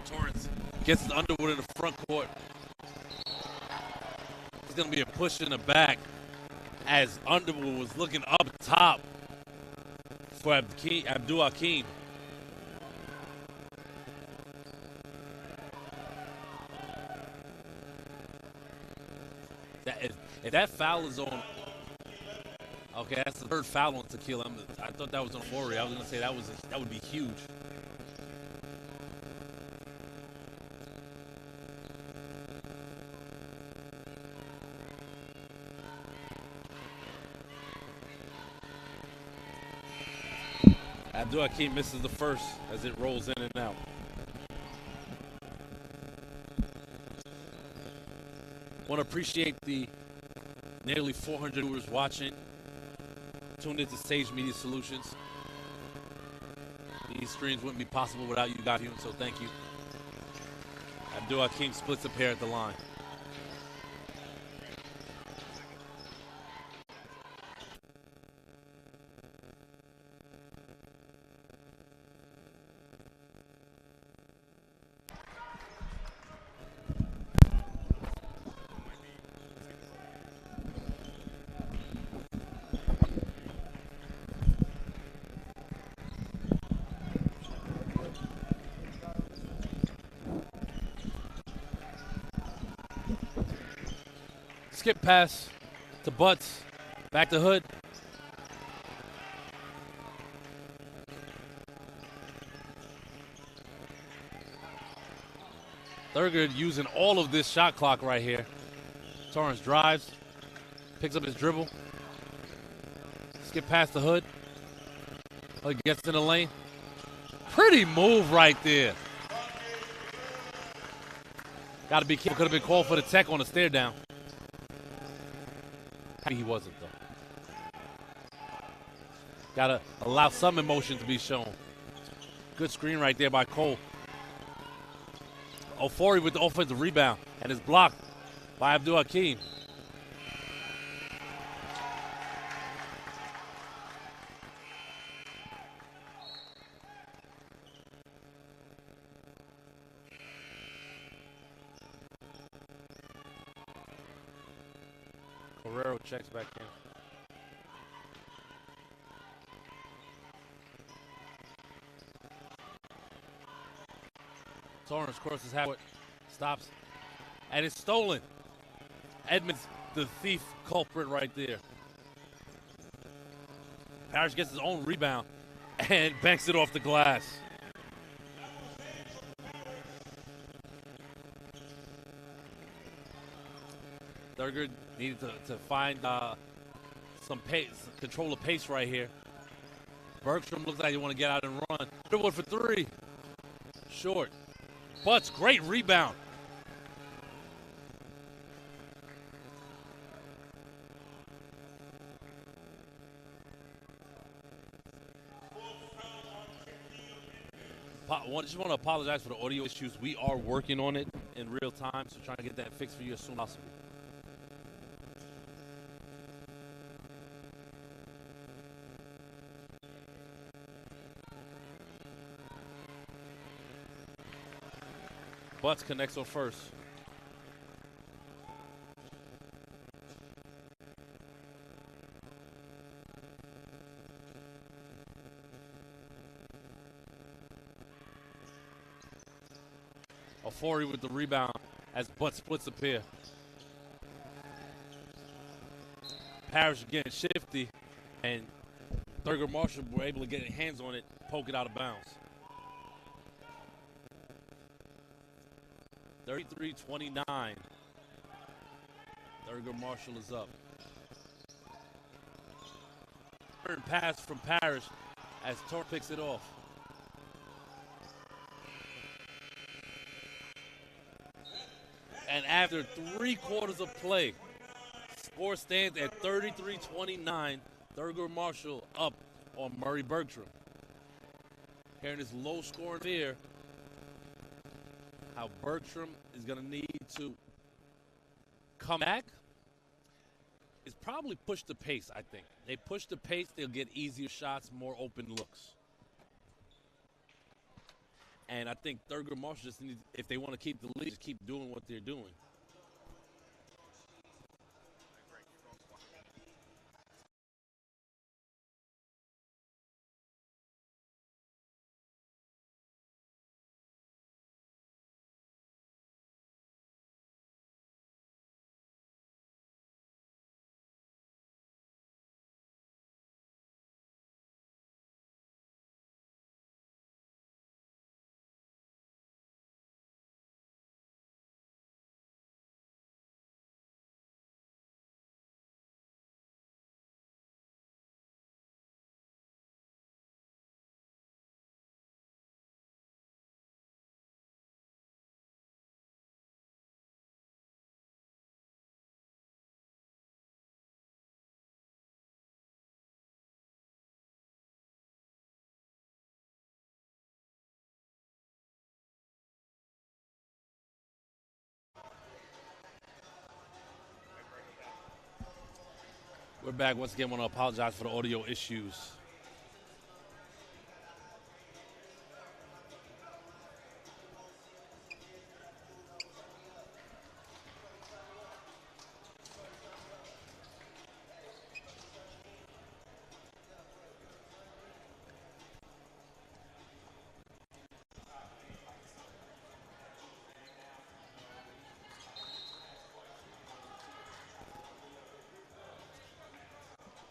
Torrance gets the Underwood in the front court. It's going to be a push in the back. as Underwood was looking up top for Abdul Hakim. If that foul is on, okay, that's the third foul on Tequila. I thought that was on Forey. I was going to say that would be huge. Abdul Hakim misses the first as it rolls in and out. Want to appreciate the nearly 400 viewers watching, tuned into Sage Media Solutions. These streams wouldn't be possible without you guys, so thank you. Abdul Hakim splits a pair at the line. Skip pass to Butts, back to Hood. Thurgood using all of this shot clock right here. Torrance drives, picks up his dribble. Skip past the Hood. Hood gets in the lane. Pretty move right there. Got to be careful. Could have been called for the tech on the stare down. He wasn't, though. Got to allow some emotion to be shown. Good screen right there by Cole. Ofori with the offensive rebound, and it's blocked by Abdul Hakim. Carrero checks back in. Torrance crosses halfway, stops, and it's stolen. Edmonds, the thief culprit right there. Parrish gets his own rebound and banks it off the glass. Thurgood needed to find some pace, control of pace right here. Bergtraum looks like he want to get out and run. Underwood for three. Short. Butts, great rebound. Just want to apologize for the audio issues. We are working on it in real time, so trying to get that fixed for you as soon as possible. Butts connects on first. Ofori with the rebound as Butts splits a pair. Parrish getting shifty, and Thurgood Marshall were able to get hands on it, poke it out of bounds. 33-29. Thurgood Marshall is up. Third pass from Parrish as Tor picks it off. And after 3 quarters of play, score stands at 33-29. Thurgood Marshall up on Murry Bergtraum. Here in this low-scoring affair, how Bergtraum is going to need to come back is probably push the pace, I think. They push the pace, they'll get easier shots, more open looks. And I think Thurgood Marshall just needs, if they want to keep the lead, just keep doing what they're doing. We're back once again. Want to apologize for the audio issues.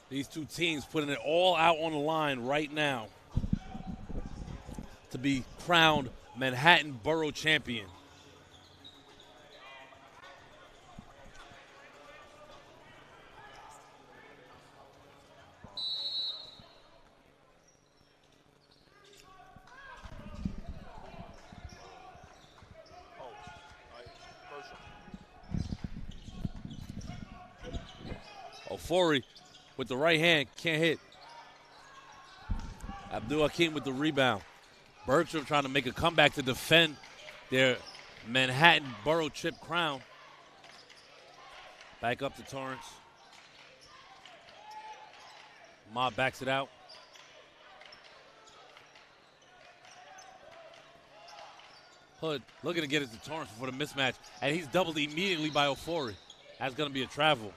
These two teams putting it all out on the line right now to be crowned Manhattan Borough champion. Ofori with the right hand, can't hit. Abdul Hakim with the rebound. Bergtraum trying to make a comeback to defend their Manhattan Borough chip crown. Back up to Torrance. Ma backs it out. Hood looking to get it to Torrance for the mismatch, and he's doubled immediately by Ofori. That's going to be a travel.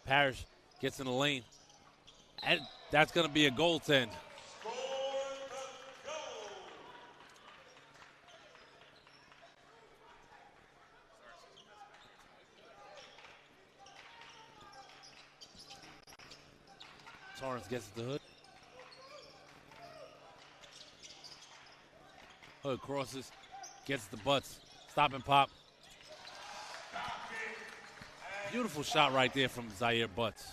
Parrish gets in the lane, and that's going to be a goaltend. Torrance gets it to Hood. Hood crosses, gets the butts, stop and pop. Beautiful shot right there from Zaire Butts.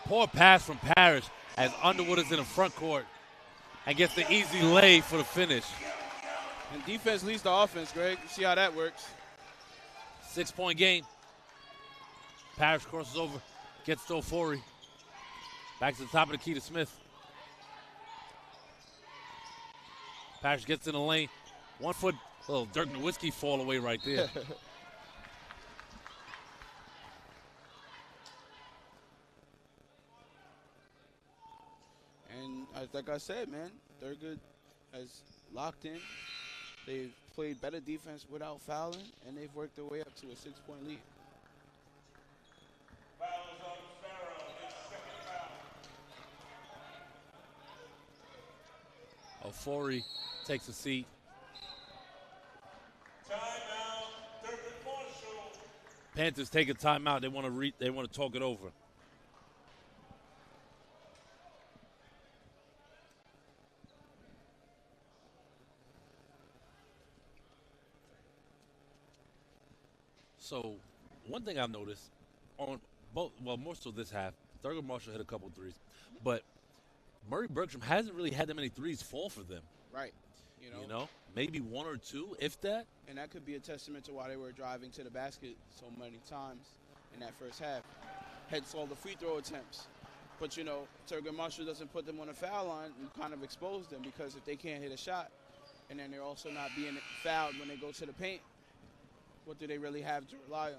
Poor pass from Parrish as Underwood is in the front court and gets the easy lay for the finish. And defense leads the offense, Greg. You see how that works. 6-point game. Parrish crosses over, gets to Ofori. Back to the top of the key to Smith. Parrish gets in the lane. 1 foot, little Dirk Nowitzki fall away right there. And like I said, man, Thurgood has locked in. They've played better defense without fouling, and they've worked their way up to a 6-point lead. Ofori takes a seat. Timeout, Thurgood Marshall. Panthers take a timeout. They want to talk it over. So, one thing I've noticed on both, well, more so this half, Thurgood Marshall hit a couple threes, but Murry Bergtraum hasn't really had that many threes fall for them. Right. You know, maybe 1 or 2, if that. And that could be a testament to why they were driving to the basket so many times in that first half. Hence all the free throw attempts. But, Thurgood Marshall doesn't put them on the foul line. You kind of expose them because if they can't hit a shot and then they're also not being fouled when they go to the paint, what do they really have to rely on?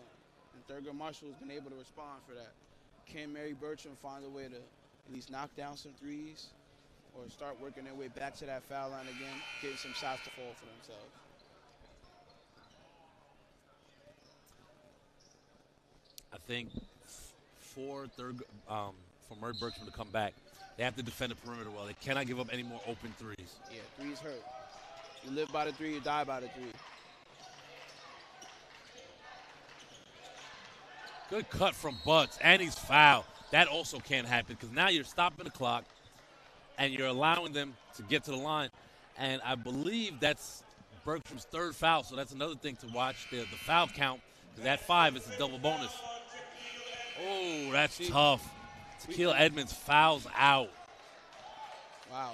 And Thurgood Marshall has been able to respond for that. Can Murry Bergtraum find a way to at least knock down some threes or start working their way back to that foul line again, getting some shots to fall for themselves? I think for Murry Bergtraum to come back, they have to defend the perimeter well. They cannot give up any more open threes. Yeah, threes hurt. You live by the three, you die by the three. Good cut from Butts, and he's fouled. That also can't happen because now you're stopping the clock and you're allowing them to get to the line. And I believe that's Bergtraum's 3rd foul, so that's another thing to watch, the foul count, because at 5 it's a double bonus. Oh, that's tough. Tequila Edmonds fouls out. Wow.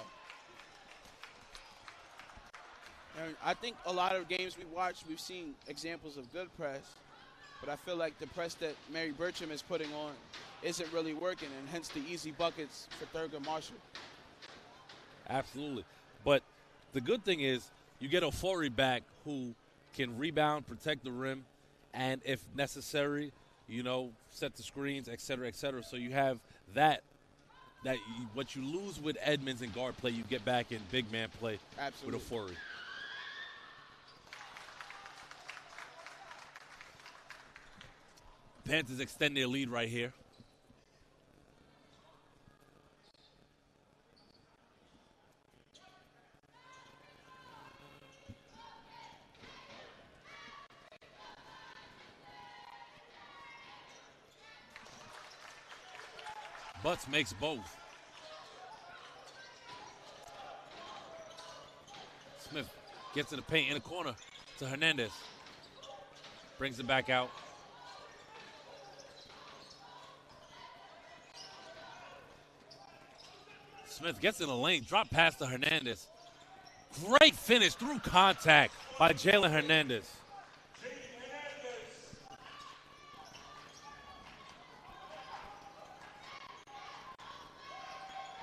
And I think a lot of games we watched, we've seen examples of good press, but I feel like the press that Murry Bergtraum is putting on isn't really working, and hence the easy buckets for Thurgood Marshall. Absolutely. But the good thing is you get Ofori back who can rebound, protect the rim, and if necessary, set the screens, et cetera, et cetera. So you have what you lose with Edmonds in guard play, you get back in big man play. Absolutely. With Ofori. Panthers extend their lead right here. Butts makes both. Smith gets in the paint in the corner to Hernandez. Brings it back out. Smith gets in the lane, drop pass to Hernandez. Great finish through contact by Jalen Hernandez.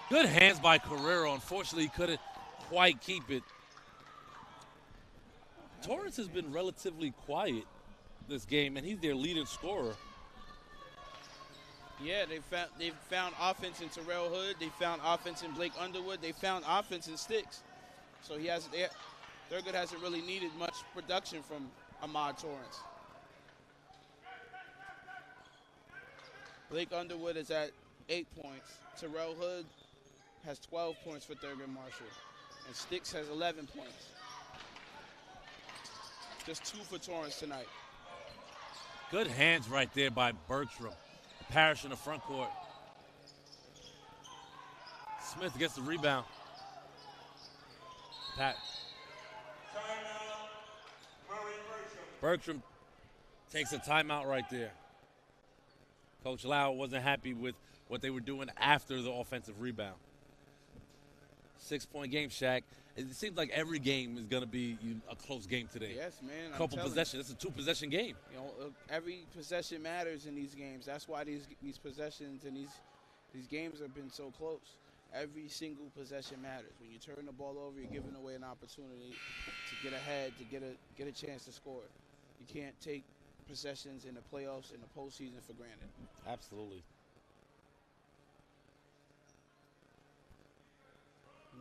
Good hands by Carrero. Unfortunately, he couldn't quite keep it. Torrance has been relatively quiet this game, and he's their leading scorer. Yeah, they've found offense in Terrell Hood. They found offense in Blake Underwood. They found offense in Sticks. So Thurgood hasn't really needed much production from Ahmad Torrance. Blake Underwood is at 8 points. Terrell Hood has 12 points for Thurgood Marshall. And Sticks has 11 points. Just 2 for Torrance tonight. Good hands right there by Bergtraum. Parrish in the front court. Smith gets the rebound. Pat. Bergtraum takes a timeout right there. Coach Lau wasn't happy with what they were doing after the offensive rebound. 6-point game, Shaq. It seems like every game is going to be a close game today. Yes, man. Couple possessions. It's a 2-possession game. Every possession matters in these games. That's why these possessions and these games have been so close. Every single possession matters. When you turn the ball over, you're giving away an opportunity to get ahead, to get a chance to score. You can't take possessions in the playoffs and the postseason for granted. Absolutely.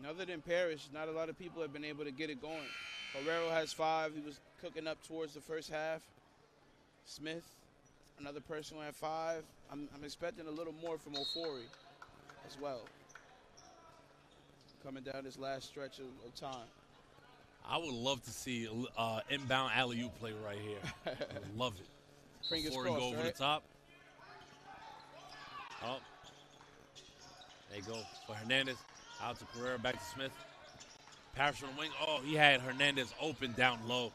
Other than Parrish, not a lot of people have been able to get it going. Herrero has 5. He was cooking up towards the first half. Smith, another person who had 5. I'm expecting a little more from Ofori as well. Coming down this last stretch of time. I would love to see inbound alley-oop play right here. I would love it. Fingers Before crossed, we go over right? the top. Oh. There you go for Hernandez. Out to Carrera, back to Smith. Parrish on the wing. Oh, he had Hernandez open down low.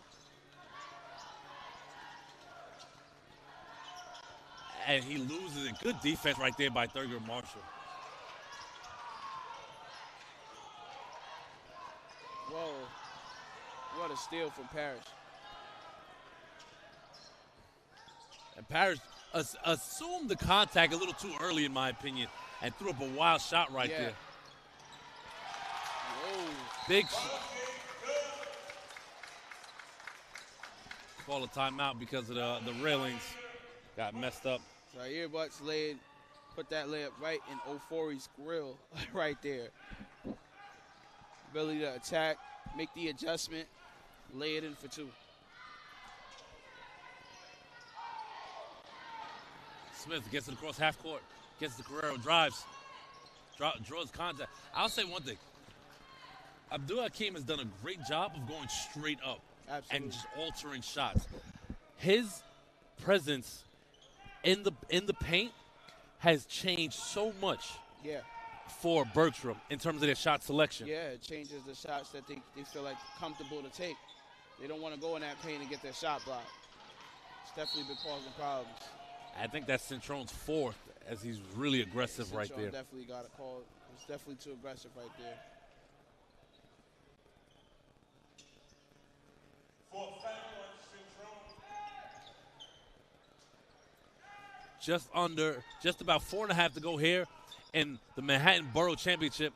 And he loses it. Good defense right there by Thurgood Marshall. Whoa. What a steal from Parrish. And Parrish assumed the contact a little too early, in my opinion, and threw up a wild shot right there. Whoa. Big call a timeout because of the railings got messed up. So Earbuds put that layup right in Ofori's grill right there. Ability to attack, make the adjustment, lay it in for 2. Smith gets it across half court, gets the Carrero, drives, draws contact. I'll say one thing. Abdul Hakim has done a great job of going straight up. Absolutely. And just altering shots. His presence in the paint has changed so much for Bergtraum in terms of their shot selection. Yeah, it changes the shots that they feel like comfortable to take. They don't want to go in that paint and get their shot blocked. It's definitely been causing problems. I think that's Centrone's 4th as he's really aggressive right there. Definitely got a call. It's definitely too aggressive right there. just about 4.5 to go here in the Manhattan Borough Championship.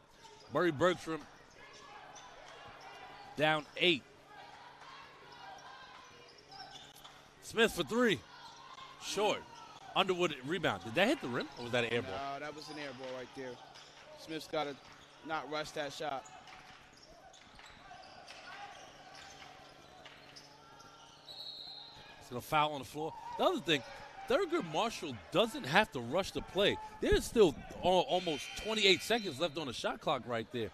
Murry Bergtraum down 8. Smith for 3. Short. Underwood rebound. Did that hit the rim or was that an air ball? No, that was an air ball right there. Smith's got to not rush that shot. He's going to foul on the floor. The other thing, Thurgood Marshall doesn't have to rush the play. There's still almost 28 seconds left on the shot clock right there.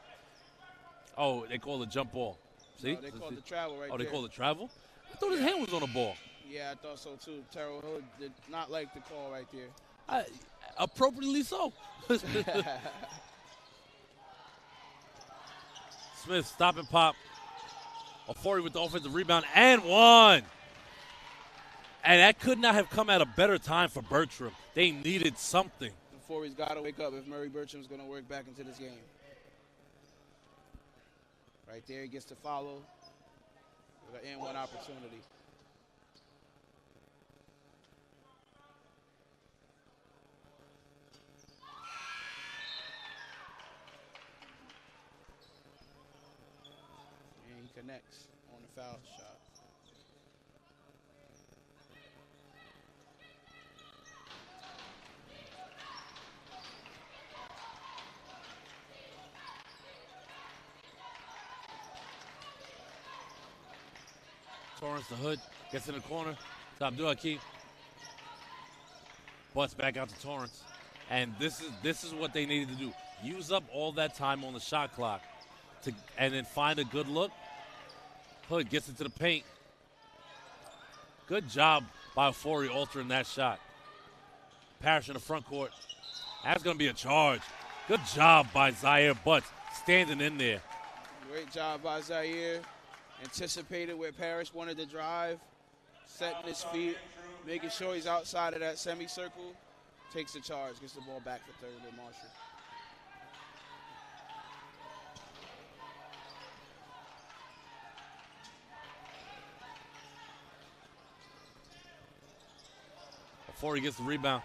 Oh, they call it jump ball. See? No, they called the travel right there. Oh, they called it travel? I thought his hand was on the ball. Yeah, I thought so too. Terrell Hood did not like the call right there. Appropriately so. Smith, stop and pop. Ofori with the offensive rebound and 1. And that could not have come at a better time for Bergtraum. They needed something. Before he's got to wake up if Murry Bergtraum's going to work back into this game. Right there, he gets to follow with an and 1 opportunity. And he connects on the foul shot. Torrance the Hood gets in the corner. Top Abdul-Hakeem. Butts back out to Torrance. And this is what they needed to do. Use up all that time on the shot clock and then find a good look. Hood gets into the paint. Good job by Ofori altering that shot. Parrish in the front court. That's going to be a charge. Good job by Zaire Butts standing in there. Great job by Zaire. Anticipated where Parrish wanted to drive, setting his feet, making sure he's outside of that semicircle, takes the charge, gets the ball back for Thurgood Marshall. Before he gets the rebound,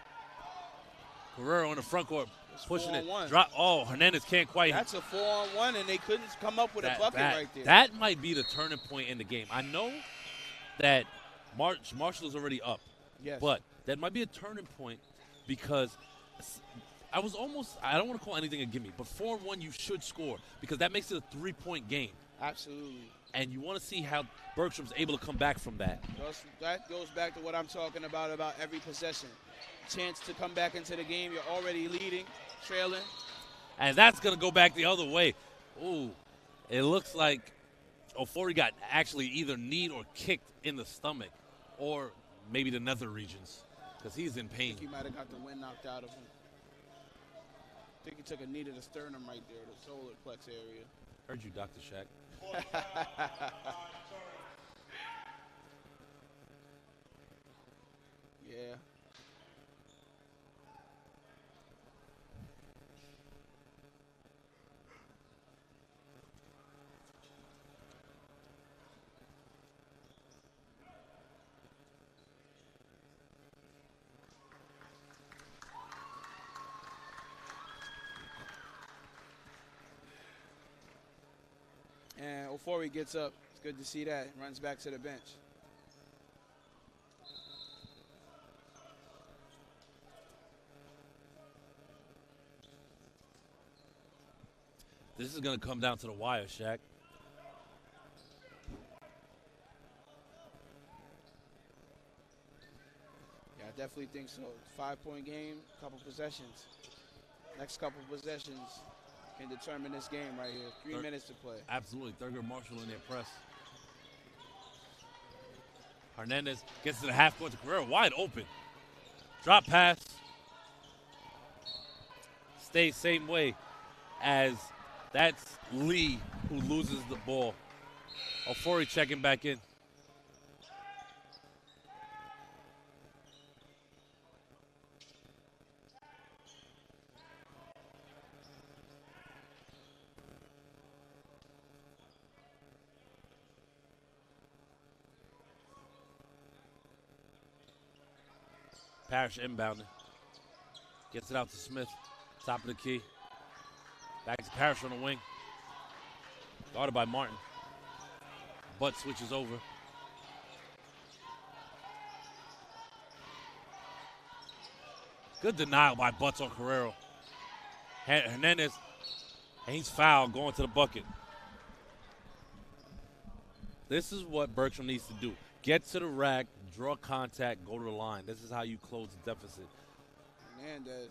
Guerrero in the front court, pushing it. 4-on-1. Drop. Oh, Hernandez can't quite. That's a 4-on-1, and they couldn't come up with a bucket right there. That might be the turning point in the game. I know that Marshall is already up, Yes. but that might be a turning point because I don't want to call anything a gimme, but 4-1 you should score because that makes it a 3-point game. Absolutely. And you want to see how Bergtraum's able to come back from that. That goes back to what I'm talking about every possession. Chance to come back into the game. You're already leading, trailing. And that's going to go back the other way. Ooh, it looks like Ofori got actually either kneed or kicked in the stomach or maybe the nether regions because he's in pain. I think he might have got the wind knocked out of him. I think he took a knee to the sternum right there, the solar plex area. Heard you, Dr. Shaq. Yeah. And Ofori gets up. It's good to see that. Runs back to the bench. This is going to come down to the wire, Shaq. Yeah, I definitely think so. 5-point game, couple possessions. Next couple possessions can determine this game right here. 3 minutes to play. Absolutely. Thurgood Marshall in their press. Hernandez gets to the half court to Guerrero, wide open. Drop pass. Stays same way as that's Lee who loses the ball. Ofori checking back in. Parrish inbounding. Gets it out to Smith. Top of the key. Back to Parrish on the wing. Guarded by Martin. Butt switches over. Good denial by Butts on Carrero. Hernandez, and he's fouled going to the bucket. This is what Bergtraum needs to do. Get to the rack, draw contact, go to the line. This is how you close the deficit. Hernandez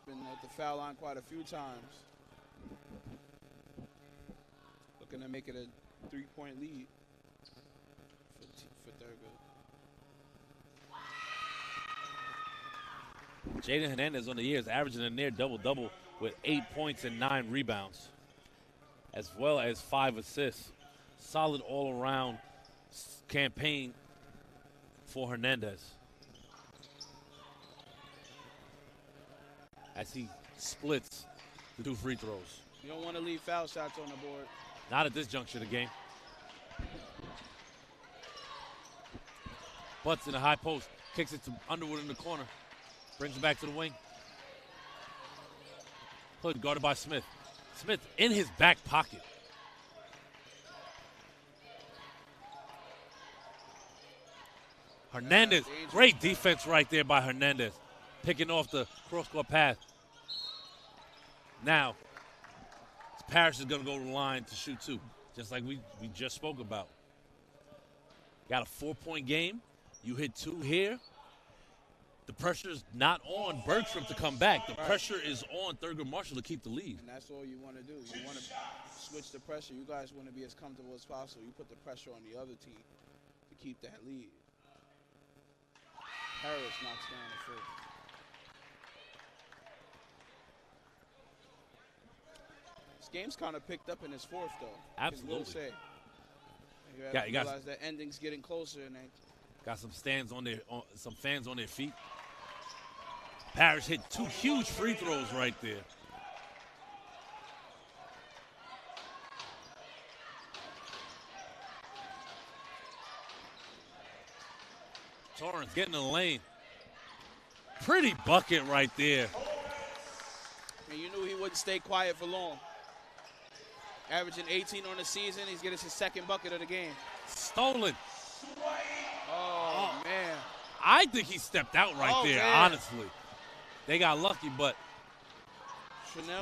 been at the foul line quite a few times. Looking to make it a 3-point lead for Thurgood. Jaden Hernandez on the year is averaging a near double-double with 8 points and 9 rebounds, as well as 5 assists. Solid all-around campaign for Hernandez as he splits the 2 free throws. You don't want to leave foul shots on the board. Not at this juncture of the game. Butts in the high post, kicks it to Underwood in the corner, brings it back to the wing. Hood guarded by Smith. Smith in his back pocket. Hernandez, great defense right there by Hernandez, picking off the cross-court pass. Now, Parrish is going to go to the line to shoot 2, just like we just spoke about. Got a 4-point game. You hit 2 here. The pressure is not on Bergtraum to come back. The pressure is on Thurgood Marshall to keep the lead. And that's all you want to do. You want to switch the pressure. You guys want to be as comfortable as possible. You put the pressure on the other team to keep that lead. Harris knocks down the first. This game's kind of picked up in his fourth, though. Absolutely. Will say. You got realize that ending's getting closer, and they got some fans on their feet. Parrish hit 2 huge free throws right there. Torrance getting in the lane. Pretty bucket right there. And you knew he wouldn't stay quiet for long. Averaging 18 on the season. He's getting his 2nd bucket of the game. Stolen. Oh, man. I think he stepped out right there, man. honestly. They got lucky, but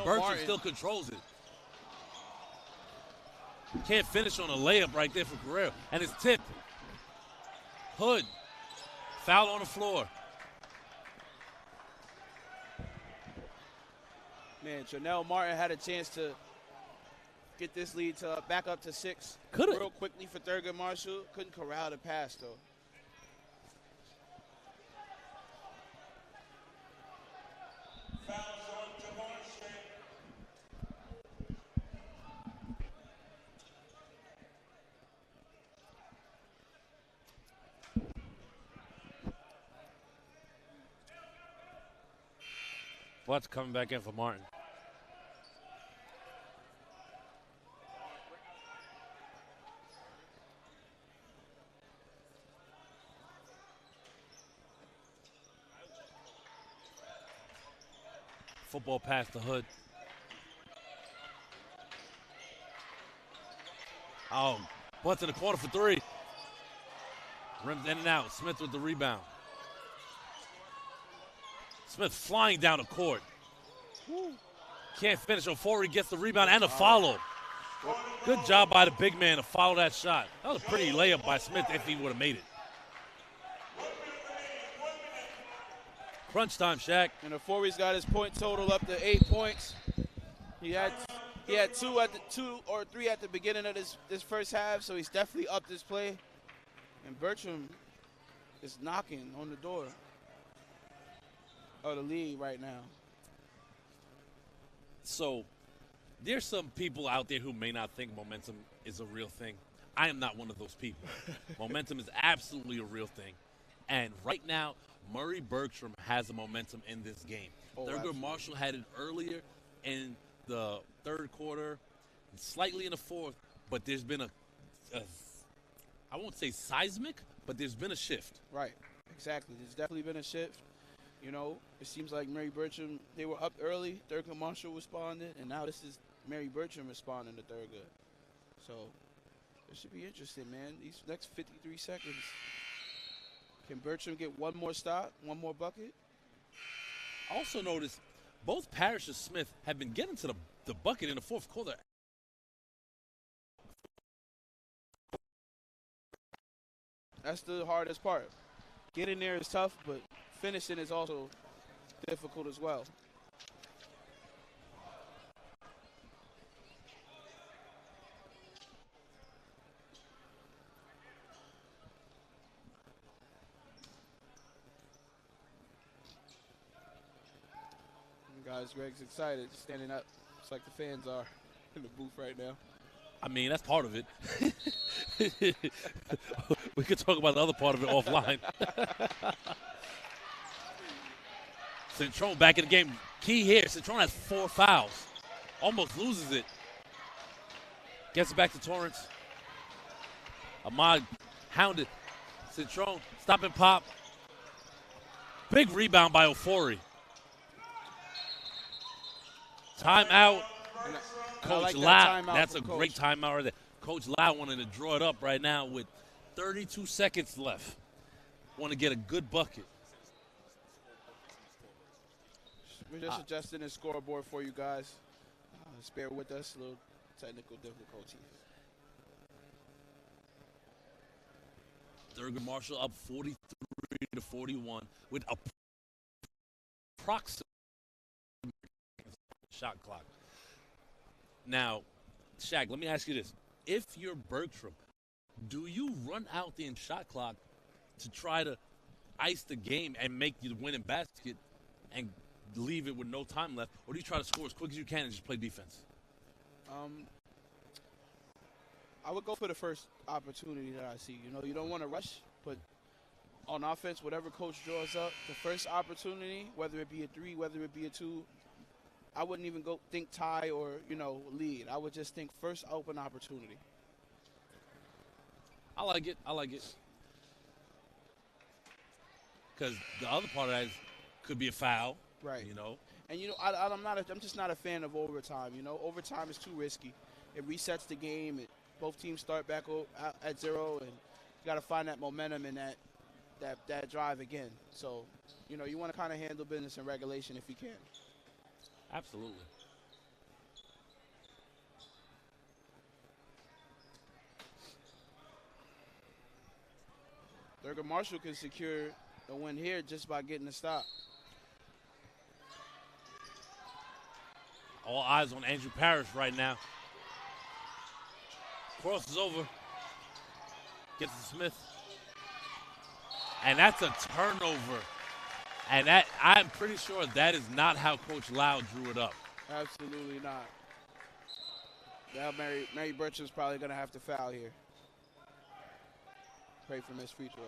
Bergtraum still controls it. Can't finish on a layup right there for Carrero. And it's tipped. Hood. Foul on the floor. Man, Chanel Martin had a chance to get this lead to back up to 6. Could've. Real quickly for Thurgood Marshall. Couldn't corral the pass, though. Butts coming back in for Martin. Football pass to Hood. Oh, Butts in the corner for 3. Rims in and out. Smith with the rebound. Smith flying down the court. Can't finish before he gets the rebound and a follow. Good job by the big man to follow that shot. That was a pretty layup by Smith if he would have made it. Crunch time, Shaq. And before he's got his point total up to 8 points. He had 2 or 3 at the beginning of this first half, so he's definitely upped his play. And Bergtraum is knocking on the door of the league right now. So there's some people out there who may not think momentum is a real thing. I am not one of those people. Momentum is absolutely a real thing. And right now, Murry Bergtraum has a momentum in this game. Thurgood Marshall had it earlier in the 3rd quarter, slightly in the 4th, but there's been a I won't say seismic, but there's been a shift. Right. Exactly. There's definitely been a shift. You know, it seems like Murry Bergtraum, they were up early. Thurgood Marshall responded, and now this is Murry Bergtraum responding to Thurgood. So it should be interesting, man. These next 53 seconds. Can Bergtraum get one more stop, one more bucket? Also notice both Parrish and Smith have been getting to the bucket in the fourth quarter. That's the hardest part. Getting there is tough, but finishing is also difficult as well. Guys, Greg's excited, standing up. It's like the fans are in the booth right now. I mean, that's part of it. We could talk about the other part of it offline. Centrone back in the game. Key here, Centrone has 4 fouls. Almost loses it. Gets it back to Torrance. Ahmad hounded. Centrone, stop and pop. Big rebound by Ofori. Timeout. Coach Lau. That's a great timeout right there. Coach Lau wanted to draw it up right now with 32 seconds left. Want to get a good bucket. We're just adjusting the scoreboard for you guys. Just bear with us, a little technical difficulties. Thurgood Marshall up 43-41 with approximate shot clock. Now, Shaq, let me ask you this. If you're Bergtraum, do you run out the shot clock to try to ice the game and make the winning basket and leave it with no time left, or do you try to score as quick as you can and just play defense? I would go for the first opportunity that I see. You know, you don't want to rush, but on offense, whatever coach draws up, the first opportunity, whether it be a 3, whether it be a 2, I wouldn't even go think tie or, you know, lead. I would just think first open opportunity. I like it. Because the other part of that could be a foul. Right. You know. And, you know, I'm just not a fan of overtime. You know, overtime is too risky. It resets the game. Both teams start back at 0, and you got to find that momentum and that drive again. So, you know, you want to kind of handle business in regulation if you can. Absolutely. Thurgood Marshall can secure a win here just by getting a stop. All eyes on Andrew Parrish right now. Crosses over. Gets to Smith. And that's a turnover. And that, I'm pretty sure that is not how Coach Lau drew it up. Absolutely not. Now Murry Bergtraum's probably going to have to foul here. Pray for missed free throws.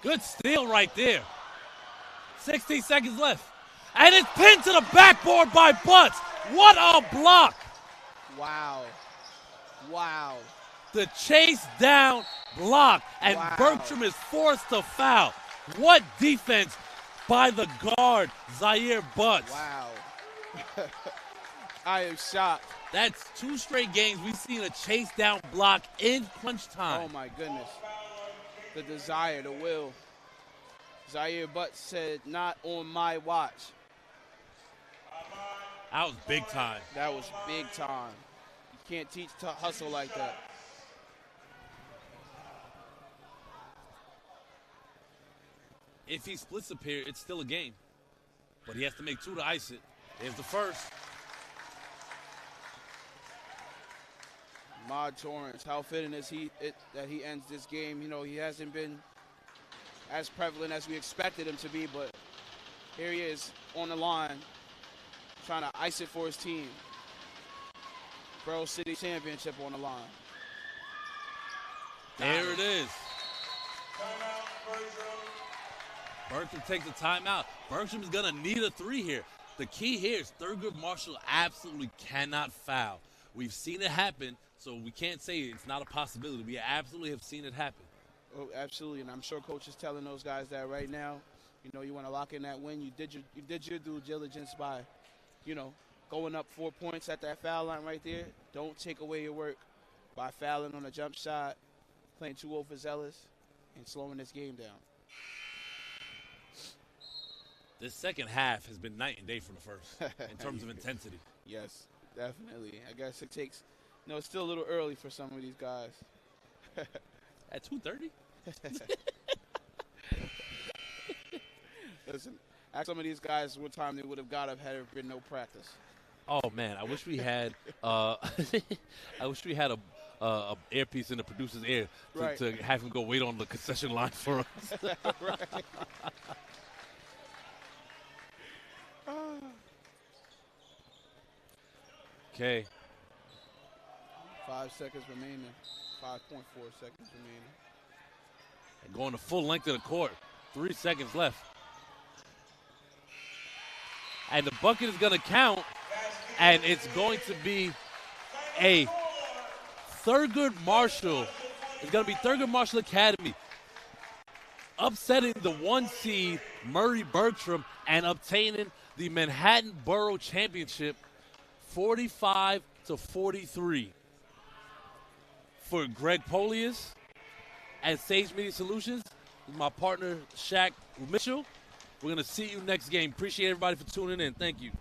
Good steal right there. 16 seconds left. And it's pinned to the backboard by Butts. What a block. Wow. The chase down block. And Bergtraum is forced to foul. What defense by the guard, Zaire Butts. Wow. I am shocked. That's 2 straight games we've seen a chase down block in crunch time. Oh, my goodness. The desire, the will. Zaire Butts said, not on my watch. That was big time. That was big time. You can't teach to hustle like that. If he splits a pair, it's still a game. But he has to make 2 to ice it. There's the first. Ahmad Torrance, how fitting is that he ends this game. You know, he hasn't been as prevalent as we expected him to be, but here he is on the line trying to ice it for his team. Borough City Championship on the line. There it is. Bergtraum takes a timeout. Bergtraum is going to need a 3 here. The key here is Thurgood Marshall absolutely cannot foul. We've seen it happen, so we can't say it's not a possibility. We absolutely have seen it happen. Oh, absolutely, and I'm sure Coach is telling those guys that right now. You know, you want to lock in that win. You did your due diligence by, you know, going up 4 points at that foul line right there. Don't take away your work by fouling on a jump shot, playing too overzealous, and slowing this game down. This second half has been night and day from the first in terms of intensity. Yes, definitely. I guess it takes, you know, it's still a little early for some of these guys. At 2:30? Listen, ask some of these guys what time they would have got up had there been no practice. Oh man, I wish we had a earpiece in the producer's ear Right. to have him go wait on the concession line for us. Right. Okay. 5 seconds remaining. 5.4 seconds remaining. And going the full length of the court. 3 seconds left. And the bucket is going to count, and it's going to be a Thurgood Marshall. It's going to be Thurgood Marshall Academy upsetting the 1 seed Murry Bergtraum and obtaining the Manhattan Borough Championship 45-43. For Greg Polius and Sage Media Solutions, my partner Shaq Mitchell. We're going to see you next game. Appreciate everybody for tuning in. Thank you.